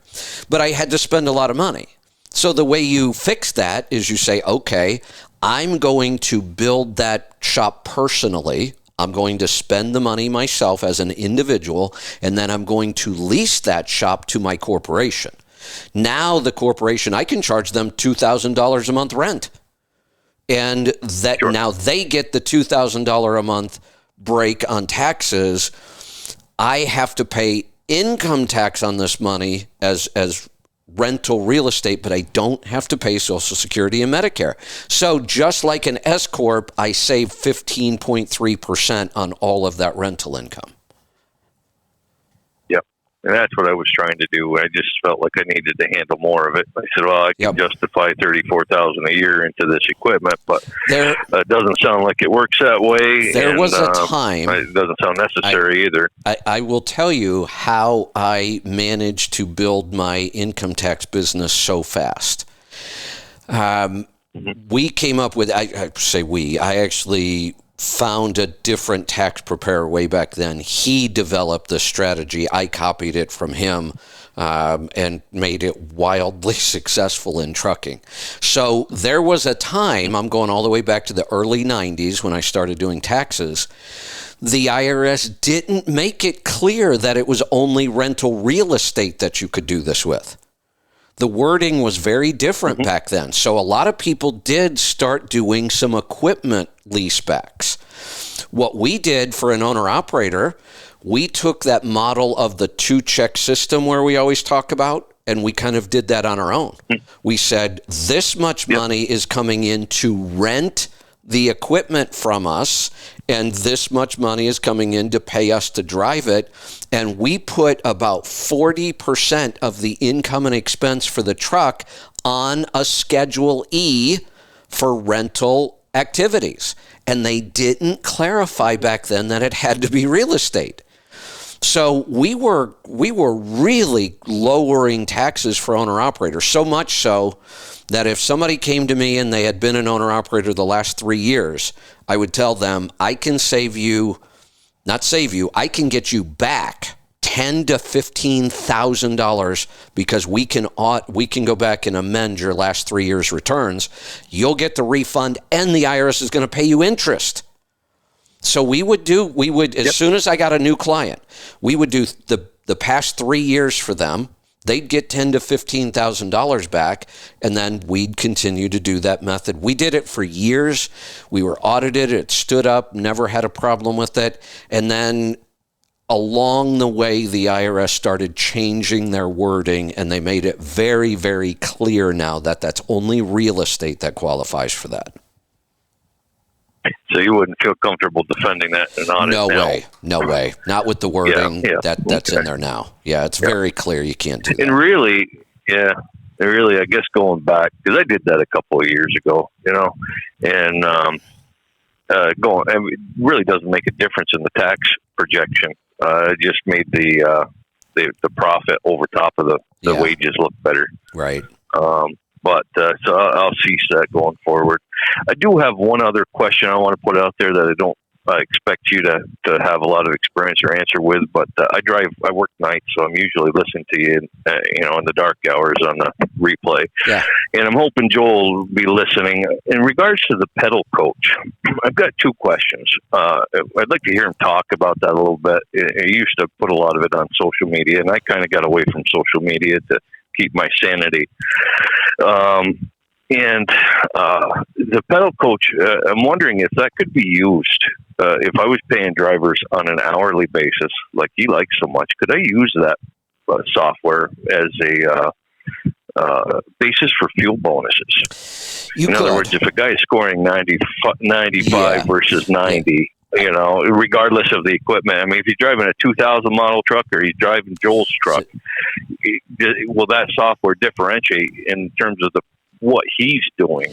But I had to spend a lot of money. So the way you fix that is you say, okay, I'm going to build that shop personally. I'm going to spend the money myself as an individual, and then I'm going to lease that shop to my corporation. Now the corporation, I can charge them $2,000 a month rent. And that now they get the $2,000 a month break on taxes. I have to pay income tax on this money as rental real estate, but I don't have to pay Social Security and Medicare. So just like an S Corp, I save 15.3% on all of that rental income.
And that's what I was trying to do. I just felt like I needed to handle more of it. I said, well, I can justify $34,000 a year into this equipment, but it doesn't sound like it works that way.
There was a time.
It doesn't sound necessary either.
I will tell you how I managed to build my income tax business so fast. We came up with, I actually found a different tax preparer way back then. He developed the strategy. I copied it from him and made it wildly successful in trucking. So there was a time, I'm going all the way back to the early 90s when I started doing taxes, the IRS didn't make it clear that it was only rental real estate that you could do this with. The wording was very different back then. So a lot of people did start doing some equipment leasebacks. What we did for an owner-operator, we took that model of the two-check system where we always talk about, and we kind of did that on our own. We said, this much money is coming in to rent the equipment from us, and this much money is coming in to pay us to drive it. And we put about 40% of the income and expense for the truck on a Schedule E for rental activities. And they didn't clarify back then that it had to be real estate. So we were really lowering taxes for owner-operators, so much so that if somebody came to me and they had been an owner-operator the last 3 years, I would tell them, I can I can get you back $10,000 to $15,000 because we can go back and amend your last 3 years' returns. You'll get the refund, and the IRS is going to pay you interest. So as soon as I got a new client, we would do the past 3 years for them. They'd get $10,000 to $15,000 back, and then we'd continue to do that method. We did it for years. We were audited. It stood up, never had a problem with it. And then along the way, the IRS started changing their wording, and they made it very, very clear now that that's only real estate that qualifies for that.
So you wouldn't feel comfortable defending that in audit now?
No way. Not with the wording that's in there now. Yeah, it's very clear you can't do that.
And really, I guess going back, because I did that a couple of years ago, and it really doesn't make a difference in the tax projection. It just made the profit over top of the wages look better.
Right.
But so I'll cease that going forward. I do have one other question I want to put out there that I don't expect you to have a lot of experience or answer with, but I work nights, so I'm usually listening to you, in the dark hours on the replay. Yeah. And I'm hoping Joel will be listening. In regards to the pedal coach, I've got two questions. I'd like to hear him talk about that a little bit. He used to put a lot of it on social media, and I kind of got away from social media to keep my sanity. And the pedal coach, I'm wondering if that could be used. If I was paying drivers on an hourly basis, like he likes so much, could I use that software as a basis for fuel bonuses? In other words, if a guy is scoring 95 versus 90, regardless of the equipment. I mean, if he's driving a 2000 model truck or he's driving Joel's truck, will that software differentiate in terms of what he's doing?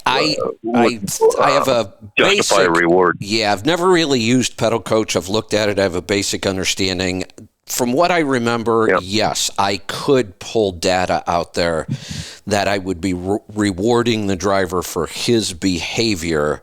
I have a
justify a reward.
Yeah, I've never really used Pedal Coach. I've looked at it. I have a basic understanding. From what I remember, yes, I could pull data out there that I would be rewarding the driver for his behavior,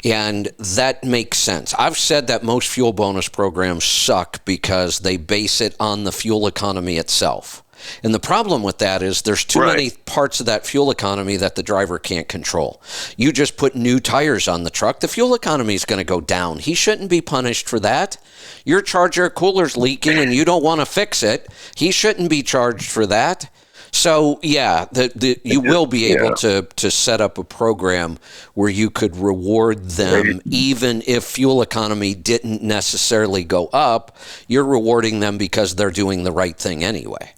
and that makes sense. I've said that most fuel bonus programs suck because they base it on the fuel economy itself. And the problem with that is there's too many parts of that fuel economy that the driver can't control. You just put new tires on the truck, the fuel economy is going to go down. He shouldn't be punished for that. Your charger cooler's leaking and you don't want to fix it. He shouldn't be charged for that. So, you will be able to set up a program where you could reward them even if fuel economy didn't necessarily go up. You're rewarding them because they're doing the right thing anyway.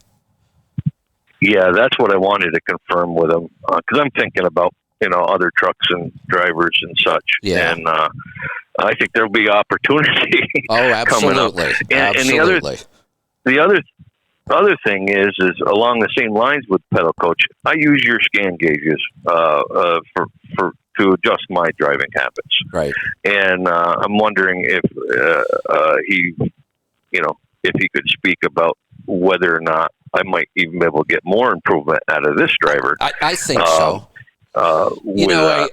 Yeah, that's what I wanted to confirm with them because I'm thinking about other trucks and drivers and such. Yeah. And I think there'll be opportunity.
Oh, absolutely.
Coming up. And the other thing is along the same lines with Pedal Coach. I use your scan gauges to adjust my driving habits.
Right.
And I'm wondering if he could speak about whether or not I might even be able to get more improvement out of this driver.
I think so.
with that.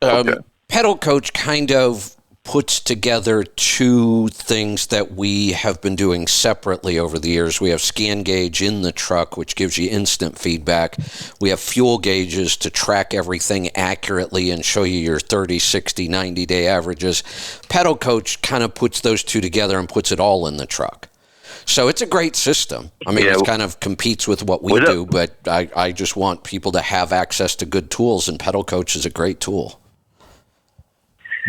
Okay.
Pedal Coach kind of puts together two things that we have been doing separately over the years. We have Scan Gauge in the truck, which gives you instant feedback. We have fuel gauges to track everything accurately and show you your 30, 60, 90-day averages. Pedal Coach kind of puts those two together and puts it all in the truck. So it's a great system. I mean, it kind of competes with what we do, but I just want people to have access to good tools, and Pedal Coach is a great tool.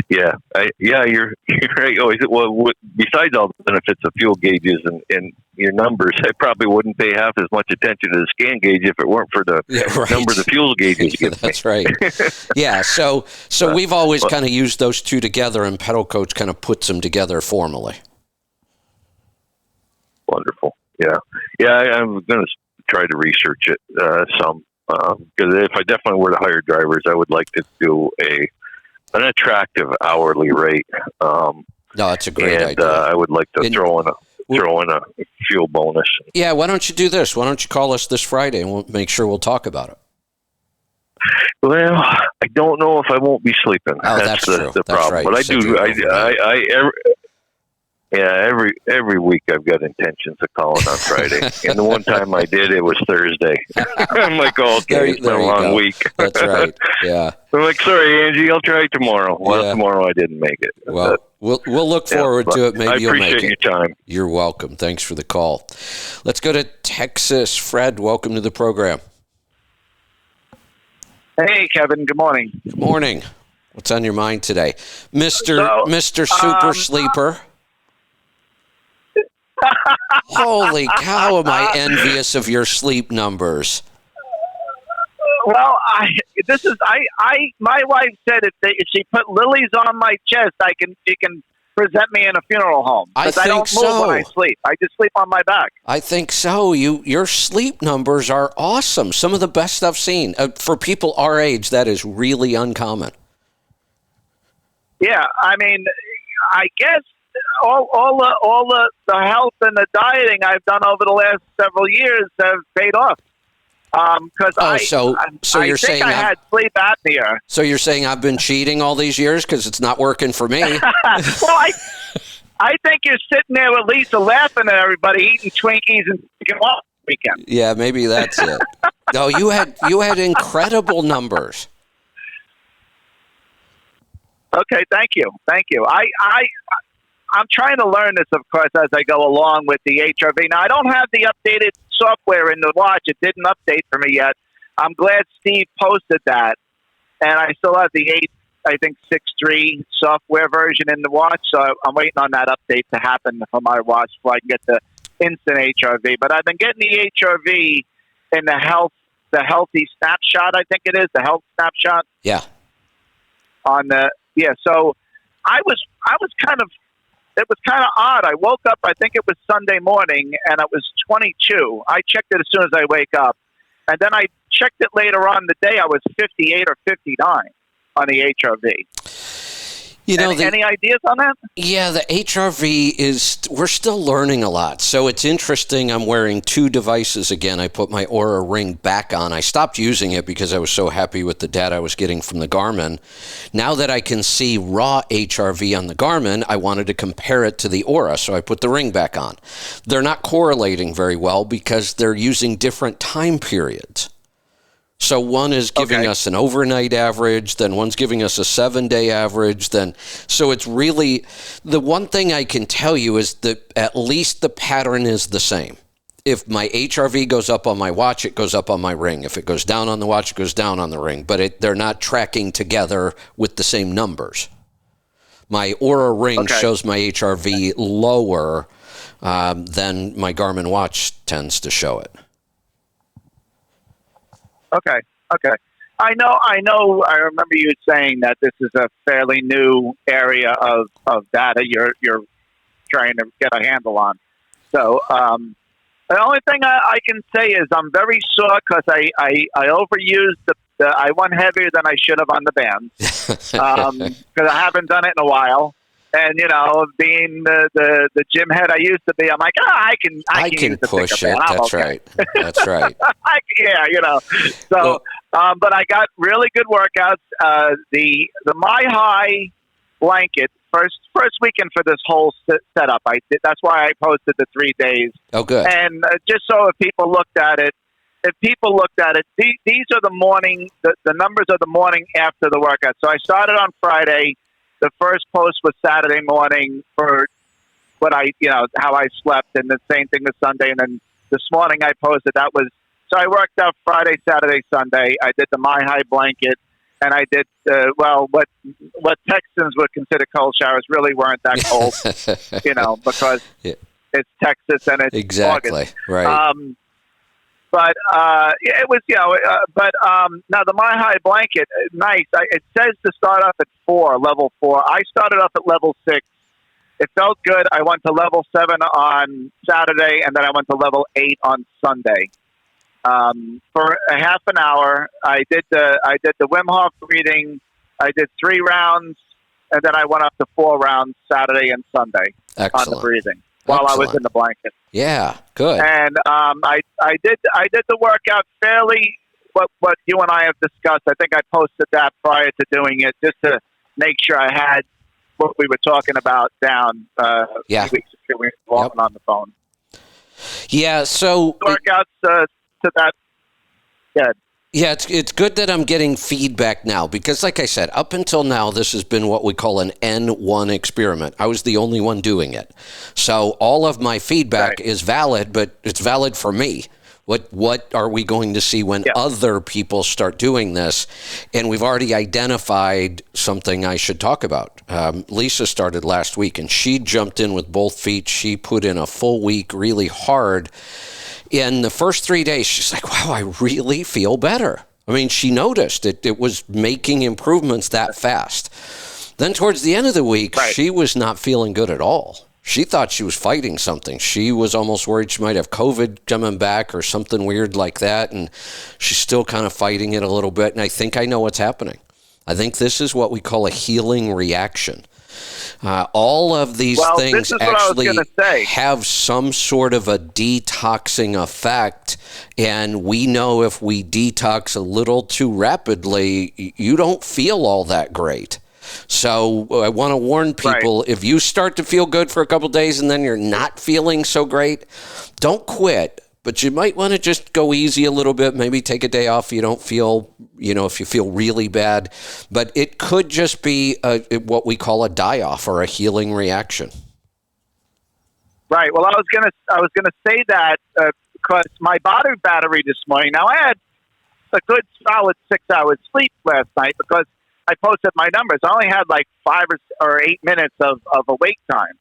Yeah, you're right. Well, besides all the benefits of fuel gauges and your numbers, I probably wouldn't pay half as much attention to the scan gauge if it weren't for the number the fuel gauges give
That's right. Yeah, so we've always kind of used those two together, and Pedal Coach kind of puts them together formally.
Wonderful. Yeah. I'm going to try to research it some because if I definitely were to hire drivers, I would like to do an attractive hourly rate.
No, that's a great idea.
I would like to throw in a fuel bonus.
Yeah, why don't you do this? Why don't you call us this Friday and we'll make sure we'll talk about it.
Well, I don't know if I won't be sleeping.
Oh, that's true.
The problem.
Right.
But I do. Every week I've got intentions of calling on Friday. And the one time I did, it was Thursday. I'm like, okay, it's been a long week.
That's right. Yeah.
I'm like, sorry, Angie, I'll try tomorrow. Well, tomorrow I didn't make it.
Well, we'll look forward to it. Maybe you'll make it.
I appreciate your time.
You're welcome. Thanks for the call. Let's go to Texas. Fred, welcome to the program.
Hey, Kevin. Good morning.
Good morning. What's on your mind today? Mr. Super Sleeper. Holy cow, am I envious of your sleep numbers.
Well, my wife said if she put lilies on my chest, she can present me in a funeral home. Because I don't move when I sleep. I just sleep on my back.
I think so. Your sleep numbers are awesome. Some of the best I've seen. For people our age, that is really uncommon.
Yeah, I mean, I guess all the health and the dieting I've done over the last several years have paid off. Because
you're saying
I had sleep apnea.
So you're saying I've been cheating all these years because it's not working for me?
Well, I think you're sitting there with Lisa laughing at everybody, eating Twinkies and drinking water weekend.
Yeah, maybe that's it. No, you had incredible numbers.
Okay, thank you. I'm trying to learn this, of course, as I go along with the HRV. Now, I don't have the updated software in the watch. It didn't update for me yet. I'm glad Steve posted that. And I still have the 6.3 software version in the watch. So I'm waiting on that update to happen for my watch before I can get the instant HRV. But I've been getting the HRV in the healthy snapshot, I think it is, the health snapshot.
Yeah.
So I was kind of, it was kind of odd. I woke up, I think it was Sunday morning, and it was 22. I checked it as soon as I wake up. And then I checked it later on the day. I was 58 or 59 on the HRV. Any ideas on that?
Yeah, the HRV we're still learning a lot. So it's interesting. I'm wearing two devices again. I put my Oura Ring back on. I stopped using it because I was so happy with the data I was getting from the Garmin. Now that I can see raw HRV on the Garmin, I wanted to compare it to the Oura, so I put the Ring back on. They're not correlating very well because they're using different time periods. So one is giving us an overnight average, then one's giving us a 7-day average. So it's really, the one thing I can tell you is that at least the pattern is the same. If my HRV goes up on my watch, it goes up on my Ring. If it goes down on the watch, it goes down on the Ring. But they're not tracking together with the same numbers. My Oura Ring shows my HRV lower than my Garmin watch tends to show it.
Okay. I know. I remember you saying that this is a fairly new area of data you're trying to get a handle on. So the only thing I can say is I'm very sore because I overused I went heavier than I should have on the bands because I haven't done it in a while. And being the gym head I used to be, I'm like, I can use the
push
thicker
it.
band. I'm
That's
okay.
right. That's right.
So, but I got really good workouts. The My High blanket first weekend for this whole setup. I did. That's why I posted the 3 days.
Oh, good.
And just so if people looked at it, these are the morning. The numbers are the morning after the workout. So I started on Friday. The first post was Saturday morning for what how I slept, and the same thing with Sunday. And then this morning I posted so I worked out Friday, Saturday, Sunday. I did the My High blanket, and I did what Texans would consider cold showers really weren't that cold, because it's Texas and it's
exactly
August.
right.
But it was, now the My High blanket, nice. It says to start off at level 4. I started off at level 6. It felt good. I went to level 7 on Saturday, and then I went to level 8 on Sunday. For a half an hour, I did the Wim Hof breathing. I did 3 rounds, and then I went up to 4 rounds Saturday and Sunday
Excellent.
on the breathing while I was in the blanket.
Yeah, good.
And I did the workout fairly. What you and I have discussed, I think I posted that prior to doing it, just to make sure I had what we were talking about down. A few weeks ago, we were walking on the phone.
Yeah. So
workouts to that. Good.
Yeah, it's good that I'm getting feedback now because, like I said, up until now, this has been what we call an N1 experiment. I was the only one doing it. So all of my feedback is valid, but it's valid for me. What are we going to see when other people start doing this? And we've already identified something I should talk about. Lisa started last week, and she jumped in with both feet. She put in a full week really hard. In the first 3 days, she's like, wow, I really feel better. I mean, she noticed it was making improvements that fast. Then towards the end of the week, she was not feeling good at all. She thought she was fighting something. She was almost worried she might have COVID coming back or something weird like that, and she's still kind of fighting it a little bit, and I think I know what's happening. I think this is what we call a healing reaction. All of these things actually have some sort of a detoxing effect, and we know if we detox a little too rapidly, you don't feel all that great. So I want to warn people, if you start to feel good for a couple of days and then you're not feeling so great, don't quit. But you might want to just go easy a little bit, maybe take a day off if you don't feel, if you feel really bad. But it could just be what we call a die-off or a healing reaction.
Right. Well, I was gonna say that because my battery this morning. Now I had a good solid 6 hours sleep last night because I posted my numbers. I only had like 5 or 8 minutes of awake time.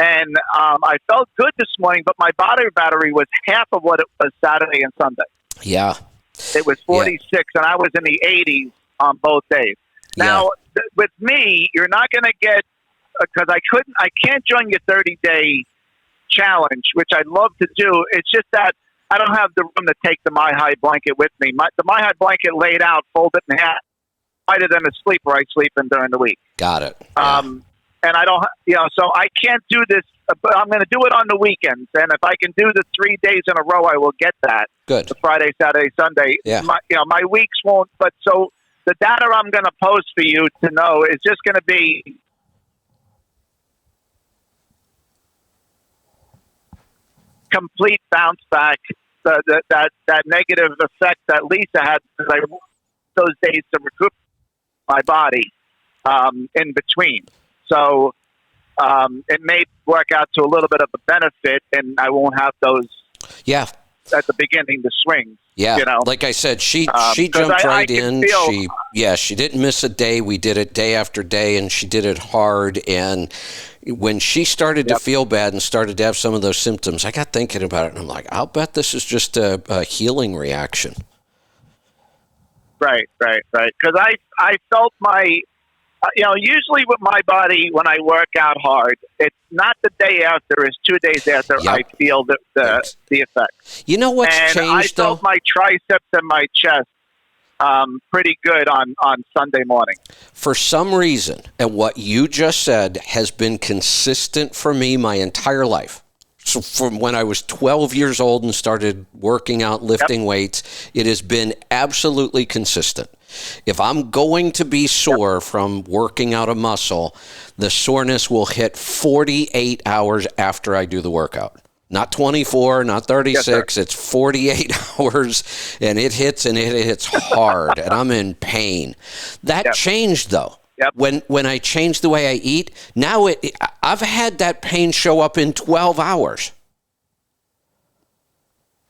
And I felt good this morning, but my battery was half of what it was Saturday and Sunday.
Yeah.
It was 46, and I was in the 80s on both days. Now, with me, you're not going to get, because I can't join your 30-day challenge, which I'd love to do. It's just that I don't have the room to take the My High blanket with me. The My High blanket laid out, folded in half, lighter than a sleeper I sleep in during the week.
Got it.
And I don't, so I can't do this, but I'm going to do it on the weekends. And if I can do the 3 days in a row, I will get that.
Good.
The Friday, Saturday, Sunday.
Yeah.
My weeks won't, but so the data I'm going to post for you to know is just going to be complete bounce back, that negative effect that Lisa had, because I those days to recoup my body in between. So it may work out to a little bit of a benefit, and I won't have those at the beginning, the swings.
Yeah, like I said, she jumped right in. She didn't miss a day. We did it day after day, and she did it hard. And when she started to feel bad and started to have some of those symptoms, I got thinking about it, and I'm like, I'll bet this is just a healing reaction.
Right. Because I felt my, usually with my body when I work out hard, it's not the day after; it's 2 days after I feel the effect.
You know what's changed,
I felt my triceps and my chest pretty good on Sunday morning.
For some reason, and what you just said has been consistent for me my entire life. So from when I was 12 years old and started working out, lifting weights, it has been absolutely consistent. If I'm going to be sore from working out a muscle, the soreness will hit 48 hours after I do the workout. Not 24, not 36, it's 48 hours, and it hits hard, and I'm in pain. That changed, though. When I changed the way I eat, now I've had that pain show up in 12 hours.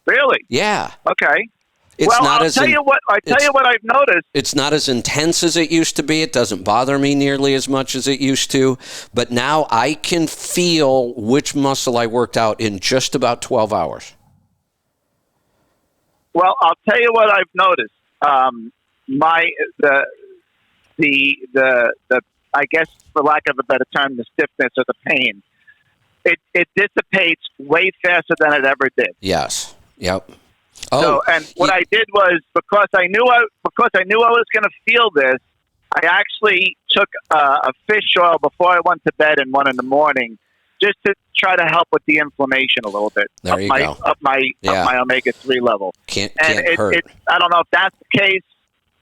Really?
Yeah.
Okay.
It's not
I'll tell you what I've noticed.
It's not as intense as it used to be. It doesn't bother me nearly as much as it used to. But now I can feel which muscle I worked out in just about 12 hours.
Well, I'll tell you what I've noticed. The I guess, for lack of a better term, the stiffness or the pain, it dissipates way faster than it ever did.
Yes. Yep.
So, and what I did was, because I knew I was going to feel this, I actually took a fish oil before I went to bed and one in the morning, just to try to help with the inflammation a little bit.
There you go.
Up my omega-3 level.
Can't hurt.
I don't know if that's the case.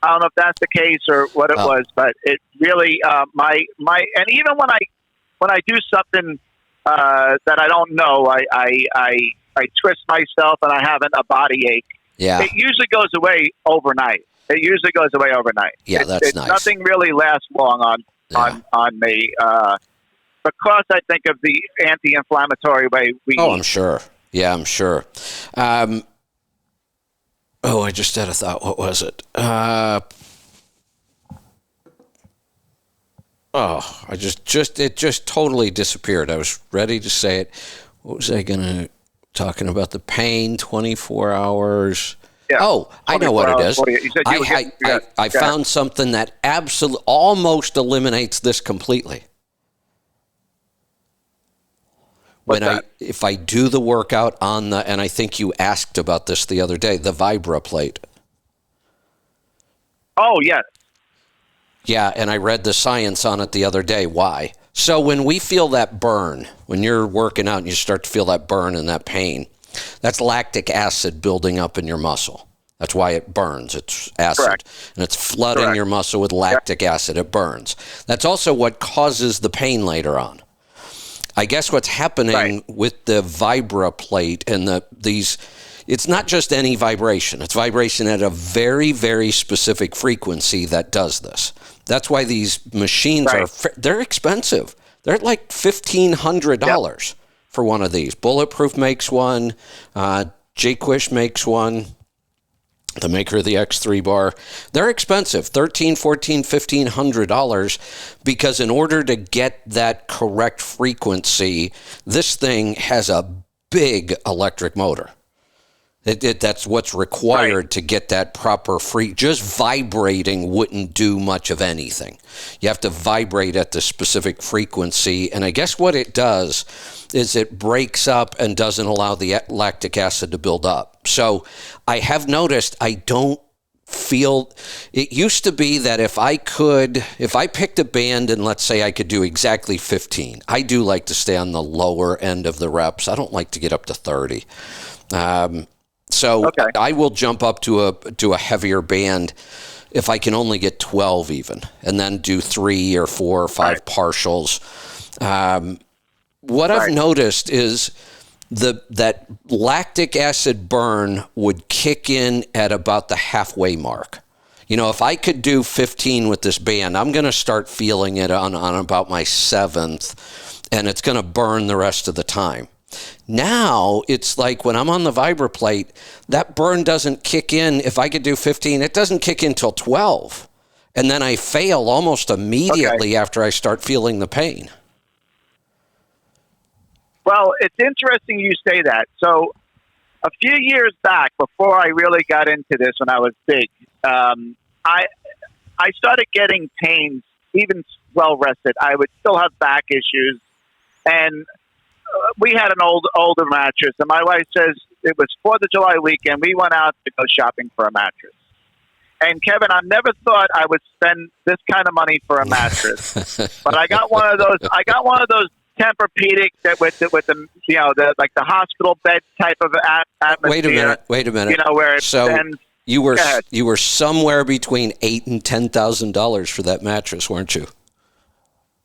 I don't know if that's the case or what it was, but it really my and even when I do something that I don't know, I twist myself and I have a body ache.
Yeah.
It usually goes away overnight.
Yeah, that's nice.
Nothing really lasts long on me because I think of the anti-inflammatory way we eat.
I'm sure. Yeah, I'm sure. I just had a thought. What was it? It just totally disappeared. I was ready to say it. What was I talking about the pain, 24 hours.
Yeah.
Oh, I know what it is. I
Go
found something that almost eliminates this completely. If I do the workout on and I think you asked about this the other day, the Vibra plate.
Oh, yes.
Yeah, and I read the science on it the other day. Why? So when we feel that burn, when you're working out and you start to feel that burn and that pain, that's lactic acid building up in your muscle. That's why it burns. It's acid.
Correct.
And it's flooding your muscle with lactic acid. It burns. That's also what causes the pain later on. I guess what's happening with the Vibra plate and it's not just any vibration. It's vibration at a very, very specific frequency that does this. That's why these machines they're expensive. They're like $1,500 for one of these. Bulletproof makes one. Jayquish makes one. The maker of the X3 bar. They're expensive, $1,300, $1,400, $1,500, because in order to get that correct frequency, this thing has a big electric motor. That's what's required to get that proper just vibrating wouldn't do much of anything. You have to vibrate at the specific frequency, and I guess what it does is it breaks up and doesn't allow the lactic acid to build up. So I have noticed I don't feel, it used to be that if I picked a band and let's say I could do exactly 15, I do like to stay on the lower end of the reps. I don't like to get up to 30. I will jump up to a heavier band if I can only get 12 even, and then do 3 or 4 or 5 partials. What I've noticed is that lactic acid burn would kick in at about the halfway mark. You know, if I could do 15 with this band, I'm going to start feeling it on about my 7th, and it's going to burn the rest of the time. Now, it's like when I'm on the Vibra plate, that burn doesn't kick in. If I could do 15, it doesn't kick in till 12. And then I fail almost immediately after I start feeling the pain.
Well, it's interesting you say that. So a few years back, before I really got into this when I was big, I started getting pains, even well rested. I would still have back issues. And we had an older mattress, and my wife says it was 4th of July weekend. We went out to go shopping for a mattress. And Kevin, I never thought I would spend this kind of money for a mattress, but I got one of those. I got one of those Tempur-Pedic that with the like the hospital bed type of atmosphere.
Wait a minute.
You know where it
so
bends.
you were somewhere between $8,000 and $10,000 for that mattress, weren't you?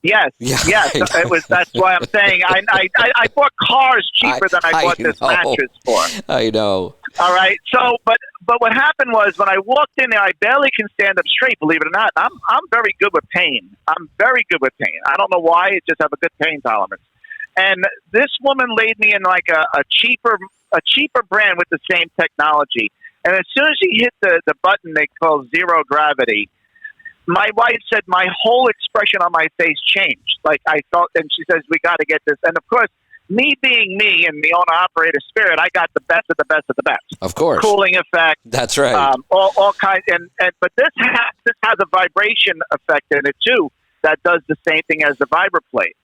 Yes,
Yeah,
yes. It was. That's why I'm saying I bought cars cheaper than I bought this mattress for.
I know.
All right. So, but what happened was when I walked in there, I barely can stand up straight. Believe it or not, I'm very good with pain. I'm very good with pain. I don't know why. I just have a good pain tolerance. And this woman laid me in like a cheaper brand with the same technology. And as soon as she hit the button they call zero gravity, my wife said my whole expression on my face changed. Like I felt, and she says, we got to get this. And of course, me being me and the owner-operator spirit, I got the best of the best of the best.
Of course.
Cooling effect.
That's right.
All kinds. But this has a vibration effect in it, too, that does the same thing as the VibraPlate.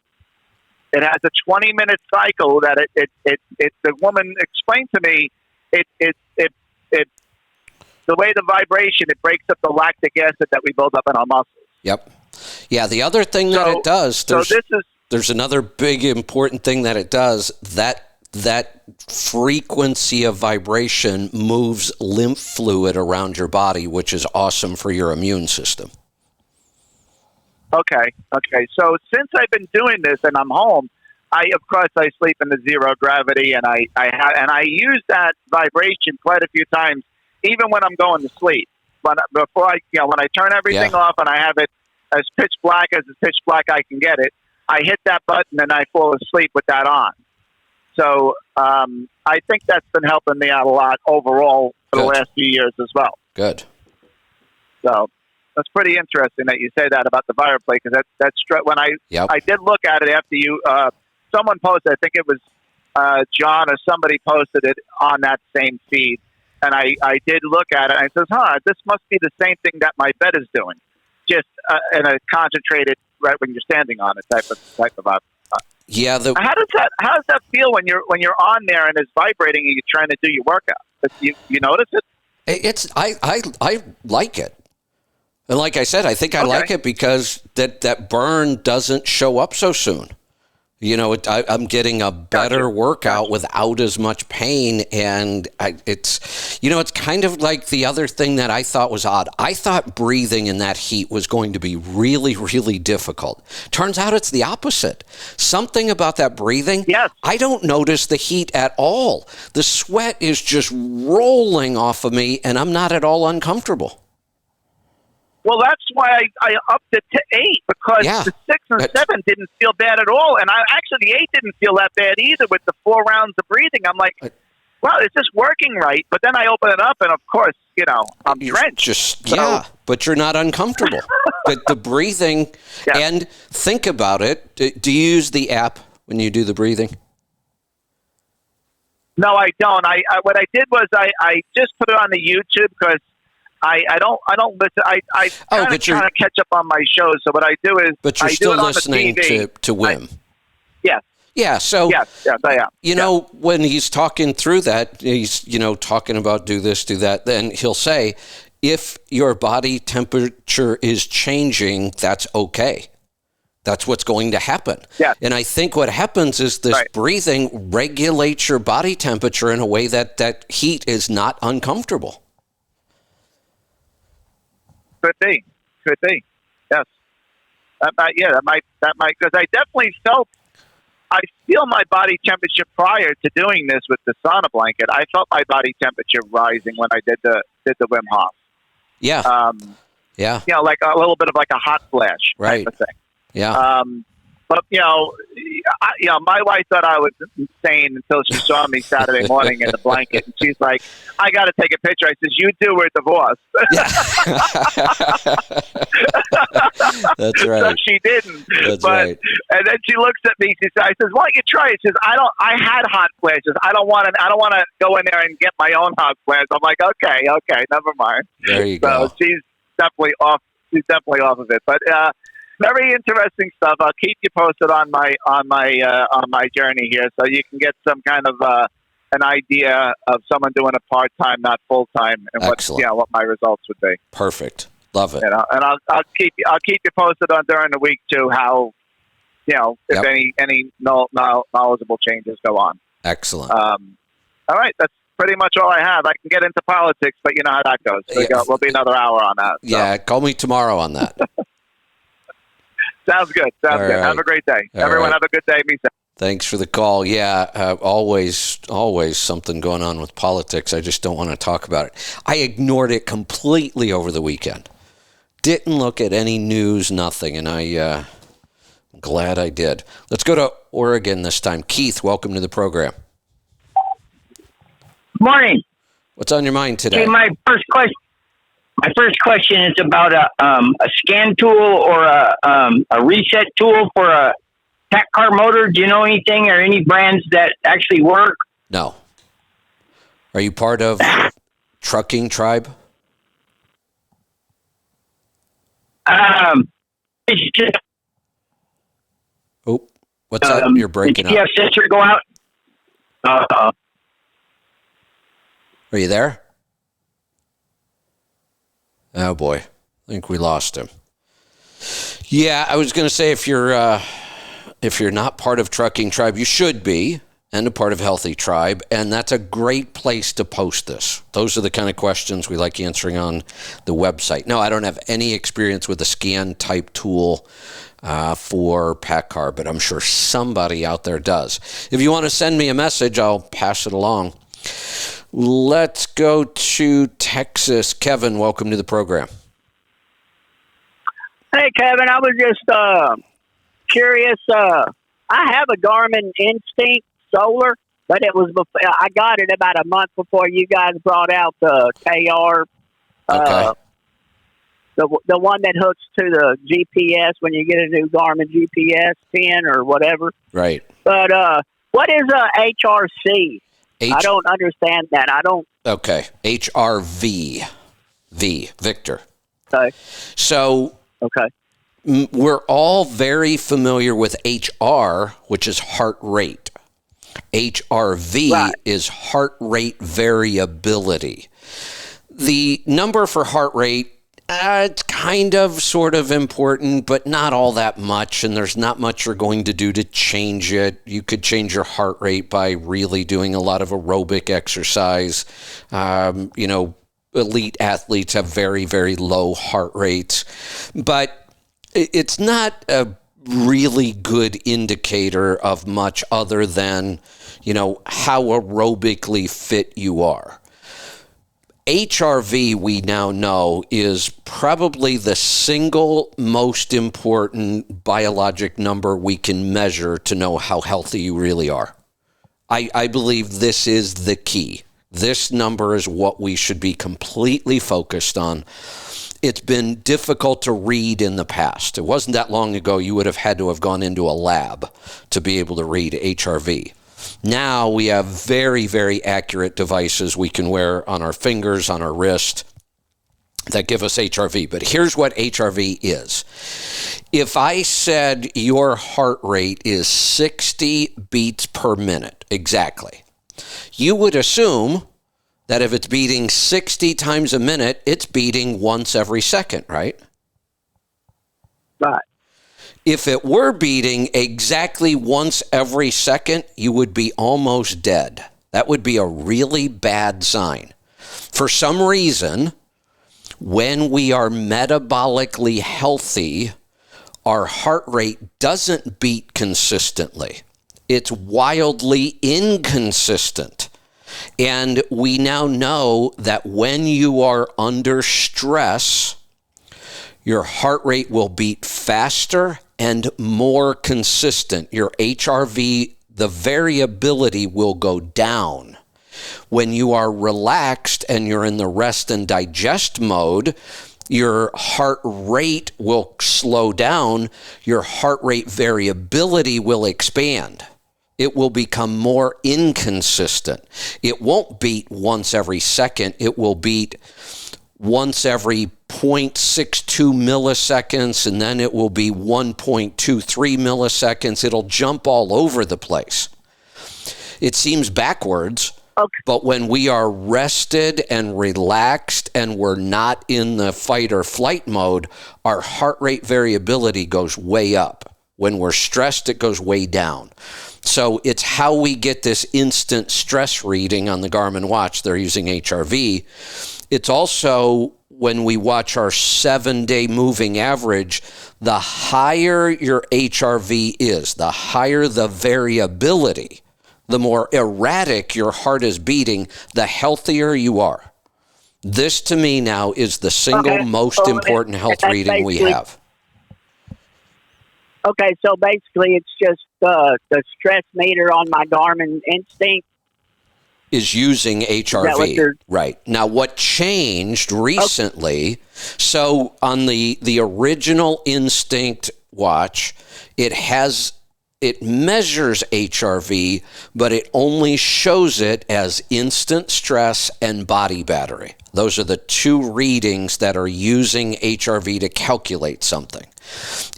It has a 20-minute cycle that the woman explained to me, the way the vibration, it breaks up the lactic acid that we build up in our muscles.
Yep. Yeah, the other thing that it does, there's another big important thing that it does, that frequency of vibration moves lymph fluid around your body, which is awesome for your immune system.
Okay. So since I've been doing this and I'm home, I sleep in the zero gravity and I use that vibration quite a few times, even when I'm going to sleep. When I turn everything off and I have it as pitch black I can get it, I hit that button and I fall asleep with that on. So I think that's been helping me out a lot overall for the last few years as well.
Good.
So that's pretty interesting that you say that about the VibraPlate, because that's when I did look at it after you. Someone posted, I think it was John or somebody posted it on that same feed, and I did look at it. And I says, this must be the same thing that my bed is doing, just in a concentrated right when you're standing on it type of.
Yeah.
How does that feel when you're on there and it's vibrating and you're trying to do your workout? You notice it?
I like it. And like I said, I think I like it because that burn doesn't show up so soon. You know, I'm getting a better workout without as much pain, and it's kind of like the other thing that I thought was odd. I thought breathing in that heat was going to be really, really difficult. Turns out it's the opposite. Something about that breathing, I don't notice the heat at all. The sweat is just rolling off of me, and I'm not at all uncomfortable.
Well, that's why I upped it to 8, because the 6 and 7 didn't feel bad at all. And the 8 didn't feel that bad either with the 4 rounds of breathing. I'm like, wow, is this working right? But then I open it up, and of course, I'm drenched.
But you're not uncomfortable. But the breathing, and think about it. Do you use the app when you do the breathing?
No, I don't. What I did was I just put it on the YouTube because I don't listen. I kind of catch up on my shows. So what I do is,
but you're still listening to Wim.
Yes.
Yeah. So
yes, I am.
You know, when he's talking through that, he's talking about do this, do that. Then he'll say, if your body temperature is changing, that's okay. That's what's going to happen. Yeah. And I think what happens is this breathing regulates your body temperature in a way that heat is not uncomfortable.
Could be. Yes. That might, because I definitely I feel my body temperature prior to doing this with the sauna blanket. I felt my body temperature rising when I did the Wim Hof. Yeah. Like a little bit of like a hot flash type of thing.
Yeah.
But my wife thought I was insane until she saw me Saturday morning in the blanket, and she's like, "I got to take a picture." I says, "You do, we're divorced."
That's right.
So she didn't.
That's right.
And then she looks at me. She says, "I says, why don't you try it?" She says, I had hot flashes. I don't want to go in there and get my own hot flash. I'm like, okay, never mind.
There you go.
So she's definitely off. She's definitely off of it. But very interesting stuff. I'll keep you posted on my journey here, so you can get some kind of an idea of someone doing a part-time, not full-time, and
Excellent.
what my results would be.
Perfect. Love it.
And I'll keep you posted on during the week too how if any knowledgeable changes go on.
Excellent.
All right, that's pretty much all I have. I can get into politics, but you know how that goes. So we'll be another hour on that. So.
Yeah, call me tomorrow on that.
Sounds good. Sounds good.
Right.
Have a great day.
All
Everyone
right.
have a good day. Be safe.
Thanks for the call. Yeah, always something going on with politics. I just don't want to talk about it. I ignored it completely over the weekend. Didn't look at any news, nothing, and I'm glad I did. Let's go to Oregon this time. Keith, welcome to the program.
Morning.
What's on your mind today?
Okay, my first question is about a scan tool or a reset tool for a PACCAR motor. Do you know anything or any brands that actually work?
No. Are you part of Trucking Tribe?
It's just
Oh, what's that? You're breaking
did you
up.
have sensor go out?
Are you there? Oh boy, I think we lost him. Yeah, I was going to say if you're not part of Trucking Tribe, you should be, and a part of Healthy Tribe, and that's a great place to post this. Those are the kind of questions we like answering on the website. No, I don't have any experience with a scan type tool for PACCAR, but I'm sure somebody out there does. If you want to send me a message, I'll pass it along. Let's go to Texas. Kevin, welcome to the program.
Hey, Kevin, I was just curious. I have a Garmin Instinct Solar, but it was before, I got it about a month before you guys brought out the KR,
Okay.
the one that hooks to the GPS when you get a new Garmin GPS pin or whatever.
Right.
But what is a HRC? I don't understand that. I don't.
Okay. HRV. V. Victor.
Okay.
So
Okay.
we're all very familiar with HR, which is heart rate. HRV
Right.
is heart rate variability. The number for heart rate, it's kind of sort of important, but not all that much, and there's not much you're going to do to change it. You could change your heart rate by really doing a lot of aerobic exercise. Elite athletes have very, very low heart rates, but it's not a really good indicator of much other than, how aerobically fit you are. HRV, we now know, is probably the single most important biologic number we can measure to know how healthy you really are. I believe this is the key. This number is what we should be completely focused on. It's been difficult to read in the past. It wasn't that long ago you would have had to have gone into a lab to be able to read HRV. Now we have very, very accurate devices we can wear on our fingers, on our wrist, that give us HRV. But here's what HRV is. If I said your heart rate is 60 beats per minute, exactly, you would assume that if it's beating 60 times a minute, it's beating once every second, right?
Right.
If it were beating exactly once every second, you would be almost dead. That would be a really bad sign. For some reason, when we are metabolically healthy, our heart rate doesn't beat consistently. It's wildly inconsistent. And we now know that when you are under stress, your heart rate will beat faster and more consistent. Your HRV, the variability will go down. When you are relaxed and you're in the rest and digest mode, your heart rate will slow down. Your heart rate variability will expand. It will become more inconsistent. It won't beat once every second. It will beat once every 0.62 milliseconds, and then it will be 1.23 milliseconds. It'll jump all over the place. It seems backwards,
Okay.
But when we are rested and relaxed and we're not in the fight or flight mode, our heart rate variability goes way up. When we're stressed, it goes way down. So it's how we get this instant stress reading on the Garmin watch. They're using HRV. It's also when we watch our 7-day moving average, the higher your HRV is, the higher the variability, the more erratic your heart is beating, the healthier you are. This, to me, now is the single most important health reading we have.
Okay, so basically it's just the stress meter on my Garmin Instinct.
Is using HRV. Right. Now, what changed recently, so on the original Instinct watch, it measures HRV, but it only shows it as instant stress and body battery. Those are the two readings that are using HRV to calculate something.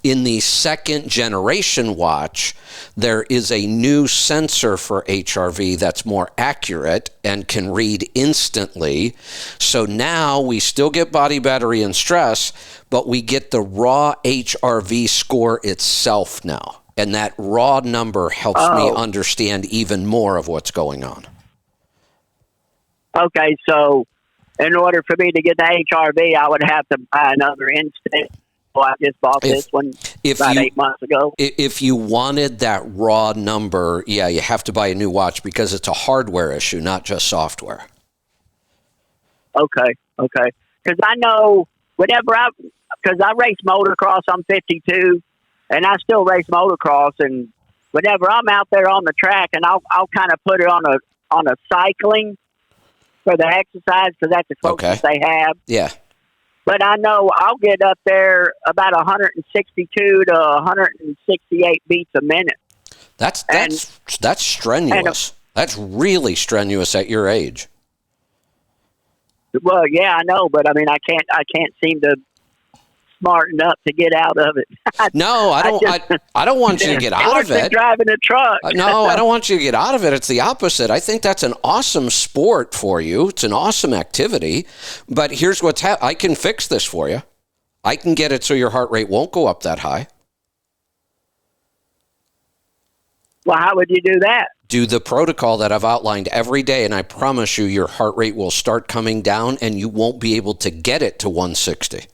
In the second generation watch, there is a new sensor for HRV that's more accurate and can read instantly. So now we still get body battery and stress, but we get the raw HRV score itself now. And that raw number helps me understand even more of what's going on.
Okay, so in order for me to get the HRV, I would have to buy another Instinct. So I just bought this one about 8 months ago.
If you wanted that raw number, yeah, you have to buy a new watch because it's a hardware issue, not just software.
Okay. Because I know because I race motocross, I'm 52, and I still race motocross, and whenever I'm out there on the track, and I'll kind of put it on a cycling for the exercise because that's the closest they have.
Yeah.
But I know I'll get up there about 162 to 168 beats a minute.
That's strenuous. That's really strenuous at your age.
Well, yeah, I know, but I mean, I can't seem to smarten up to get out of it.
No, I don't want you to get out of it.
Driving a truck.
No, I don't want you to get out of it. It's the opposite. I think that's an awesome sport for you. It's an awesome activity. But here's what's I can fix this for you. I can get it so your heart rate won't go up that high.
Well, how would you do that?
Do the protocol that I've outlined every day, and I promise you your heart rate will start coming down and you won't be able to get it to 160.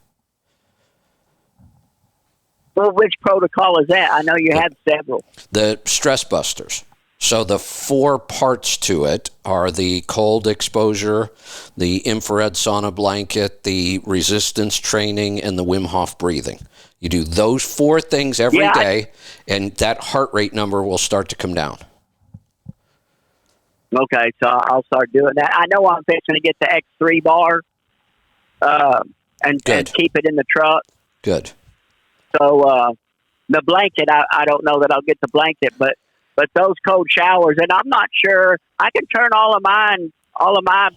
Well, which protocol is that? I know you have several.
The stress busters. So the 4 parts to it are the cold exposure, the infrared sauna blanket, the resistance training, and the Wim Hof breathing. You do those 4 things every day, and that heart rate number will start to come down.
Okay, so I'll start doing that. I know I'm fixing to get the X3 bar and keep it in the truck.
Good.
So the blanket, I don't know that I'll get the blanket, but those cold showers, and I'm not sure. I can turn all of my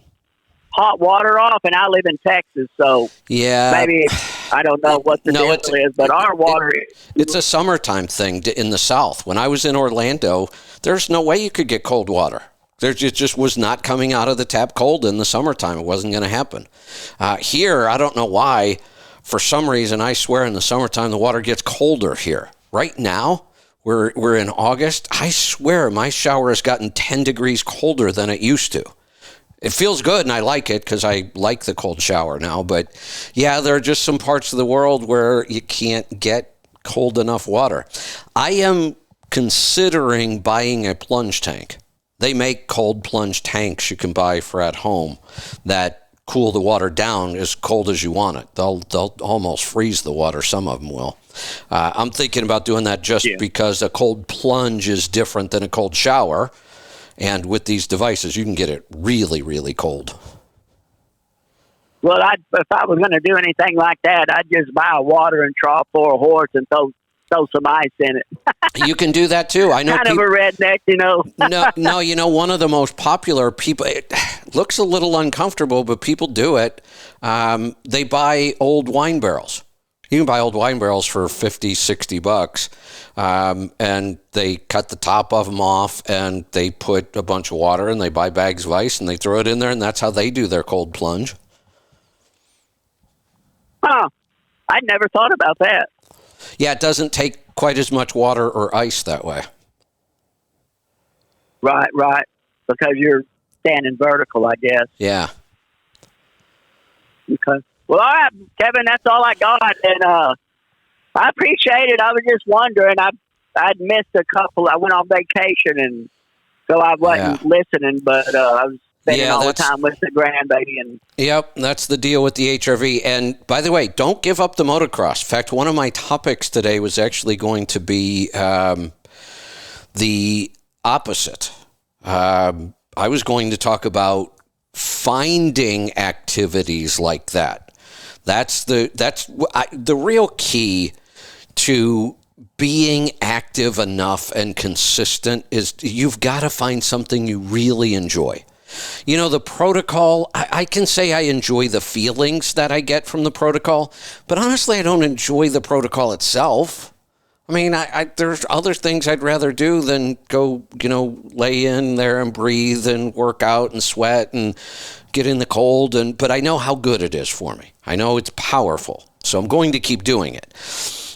hot water off, and I live in Texas, so maybe I don't know what the deal is, but our water.
It's a summertime thing in the South. When I was in Orlando, there's no way you could get cold water. It just was not coming out of the tap cold in the summertime. It wasn't going to happen. Here, I don't know why. For some reason, I swear in the summertime, the water gets colder here. Right now, we're in August. I swear my shower has gotten 10 degrees colder than it used to. It feels good, and I like it because I like the cold shower now. But, yeah, there are just some parts of the world where you can't get cold enough water. I am considering buying a plunge tank. They make cold plunge tanks you can buy for at home that cool the water down as cold as you want it. They'll almost freeze the water. Some of them will. I'm thinking about doing that just because a cold plunge is different than a cold shower. And with these devices, you can get it really, really cold.
Well, if I was going to do anything like that, I'd just buy a watering trough for a horse and throw some ice in it.
You can do that too. I know.
Kind of a redneck, you know.
No. You know, one of the most popular people. It looks a little uncomfortable, but people do it. They buy old wine barrels, You can buy old wine barrels for $50, $60, and they cut the top of them off, and they put a bunch of water, and they buy bags of ice, and they throw it in there, and that's how they do their cold plunge.
Huh. I never thought about that.
Yeah, it doesn't take quite as much water or ice that way.
Right. Because you're standing vertical, I guess.
Yeah.
Okay. Well, all right, Kevin, that's all I got. And I appreciate it. I was just wondering. I'd missed a couple. I went on vacation, and so I wasn't listening, but I was spending all the time with the grandbaby. And
yep, that's the deal with the HRV. And by the way, don't give up the motocross. In fact, one of my topics today was actually going to be the opposite. I was going to talk about finding activities like that. That's the real key to being active enough and consistent is you've got to find something you really enjoy. You know, the protocol, I can say I enjoy the feelings that I get from the protocol, but honestly, I don't enjoy the protocol itself. I mean, there's other things I'd rather do than go, lay in there and breathe and work out and sweat and get in the cold. But I know how good it is for me. I know it's powerful. So I'm going to keep doing it.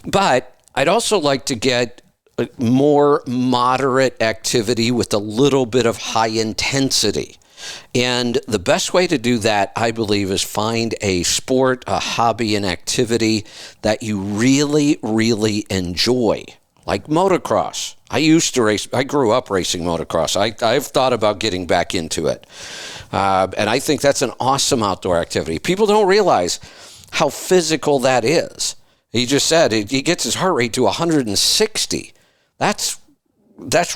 But I'd also like to get a more moderate activity with a little bit of high intensity. And the best way to do that, I believe, is find a sport, a hobby, an activity that you really, really enjoy, like motocross. I used to race. I grew up racing motocross. I've thought about getting back into it. And I think that's an awesome outdoor activity. People don't realize how physical that is. He just said he gets his heart rate to 160. That's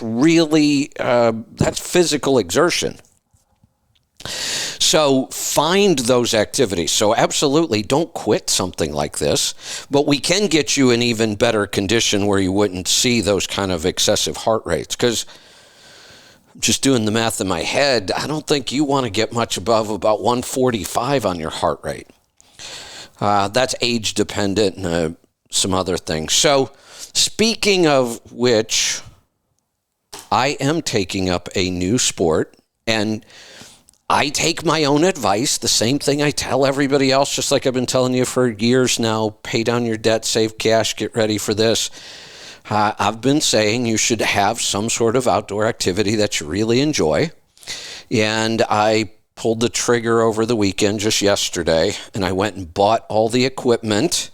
really, that's physical exertion. So find those activities. So absolutely don't quit something like this, but we can get you in even better condition where you wouldn't see those kind of excessive heart rates. Because just doing the math in my head, I don't think you want to get much above about 145 on your heart rate. That's age dependent and some other things. So speaking of which, I am taking up a new sport, and I take my own advice, the same thing I tell everybody else, just like I've been telling you for years now. Pay down your debt, save cash, get ready for this. I've been saying you should have some sort of outdoor activity that you really enjoy. And I pulled the trigger over the weekend, just yesterday, and I went and bought all the equipment.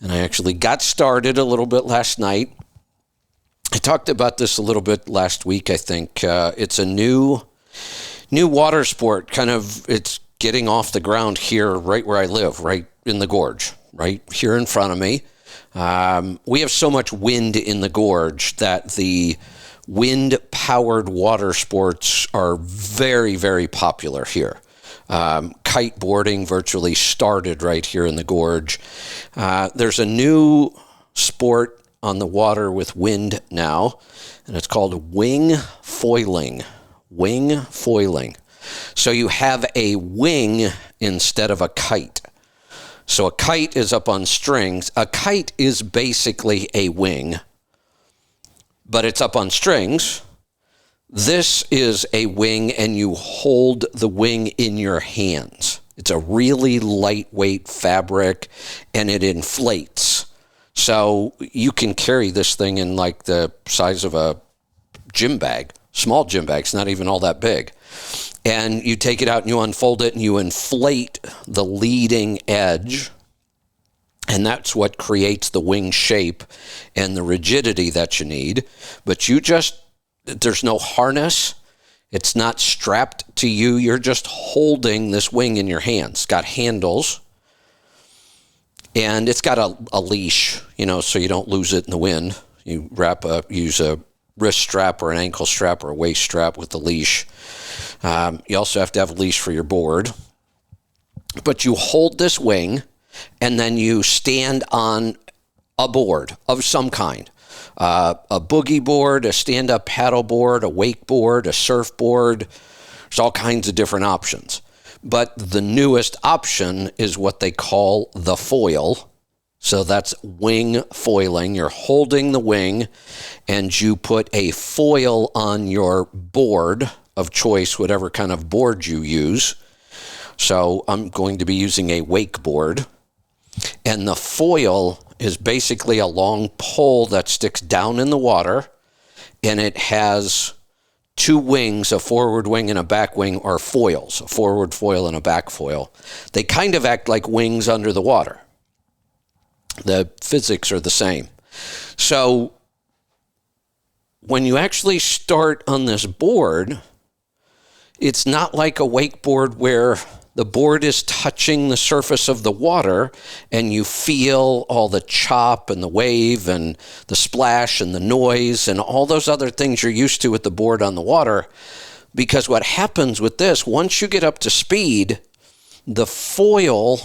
And I actually got started a little bit last night. I talked about this a little bit last week, I think. It's a new water sport, it's getting off the ground here right where I live, right in the gorge, right here in front of me. We have so much wind in the gorge that the wind-powered water sports are very, very popular here. Kiteboarding virtually started right here in the gorge. There's a new sport on the water with wind now, and it's called wing foiling. Wing foiling. So you have a wing instead of a kite. So a kite is up on strings. A kite is basically a wing, but it's up on strings. This is a wing, and you hold the wing in your hands. It's a really lightweight fabric, and it inflates. So you can carry this thing in like the size of a gym bag. Small gym bags, not even all that big. And you take it out and you unfold it and you inflate the leading edge. And that's what creates the wing shape and the rigidity that you need. But there's no harness. It's not strapped to you. You're just holding this wing in your hands. It's got handles. And it's got a leash, so you don't lose it in the wind. You use a wrist strap or an ankle strap or a waist strap with the leash. You also have to have a leash for your board. But you hold this wing, and then you stand on a board of some kind. A boogie board, a stand-up paddle board, a wakeboard, a surfboard. There's all kinds of different options. But the newest option is what they call the foil. So that's wing foiling. You're holding the wing and you put a foil on your board of choice, whatever kind of board you use. So I'm going to be using a wakeboard. And the foil is basically a long pole that sticks down in the water, and it has two wings, a forward wing and a back wing, or foils, a forward foil and a back foil. They kind of act like wings under the water. The physics are the same. So when you actually start on this board, it's not like a wakeboard where the board is touching the surface of the water and you feel all the chop and the wave and the splash and the noise and all those other things you're used to with the board on the water. Because what happens with this, once you get up to speed, the foil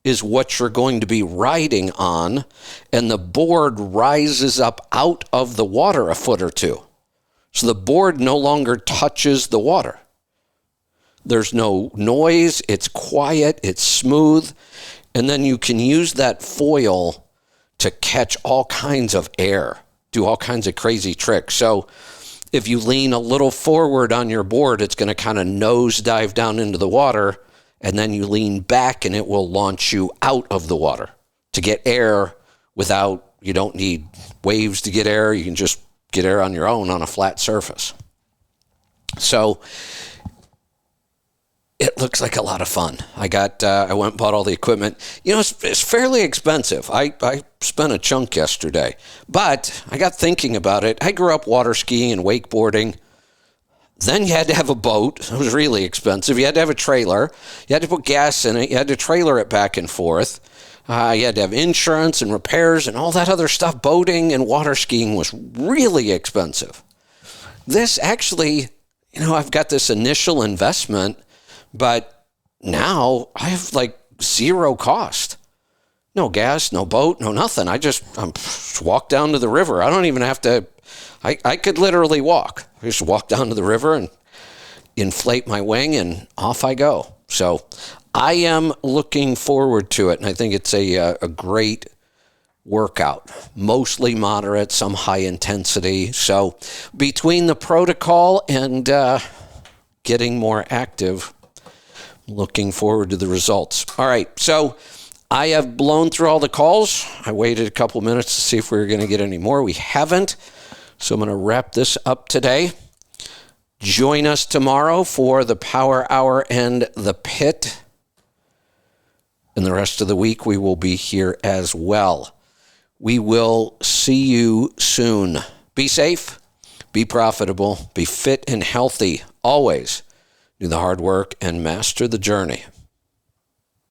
is what you're going to be riding on, and the board rises up out of the water a foot or two. So the board no longer touches the water. There's no noise, it's quiet, it's smooth, and then you can use that foil to catch all kinds of air, do all kinds of crazy tricks. So if you lean a little forward on your board, it's going to kind of nose dive down into the water, and then you lean back and it will launch you out of the water to get air without, you don't need waves to get air, you can just get air on your own on a flat surface. So it looks like a lot of fun. I went and bought all the equipment. You know, it's fairly expensive. I spent a chunk yesterday, but I got thinking about it. I grew up water skiing and wakeboarding. Then you had to have a boat. It was really expensive. You had to have a trailer. You had to put gas in it. You had to trailer it back and forth. You had to have insurance and repairs and all that other stuff. Boating and water skiing was really expensive. This actually, you know, I've got this initial investment, but now I have like zero cost. No gas, no boat, no nothing. I just walk down to the river. I don't even have to, I could literally walk. I just walk down to the river and inflate my wing and off I go. So I am looking forward to it. And I think it's a great workout, mostly moderate, some high intensity. So between the protocol and getting more active, looking forward to the results. All right, so I have blown through all the calls. I waited a couple minutes to see if we were going to get any more. We haven't, so I'm going to wrap this up today. Join us tomorrow for the Power Hour and the Pit. And the rest of the week, we will be here as well. We will see you soon. Be safe, be profitable, be fit and healthy, always. Do the hard work and master the journey.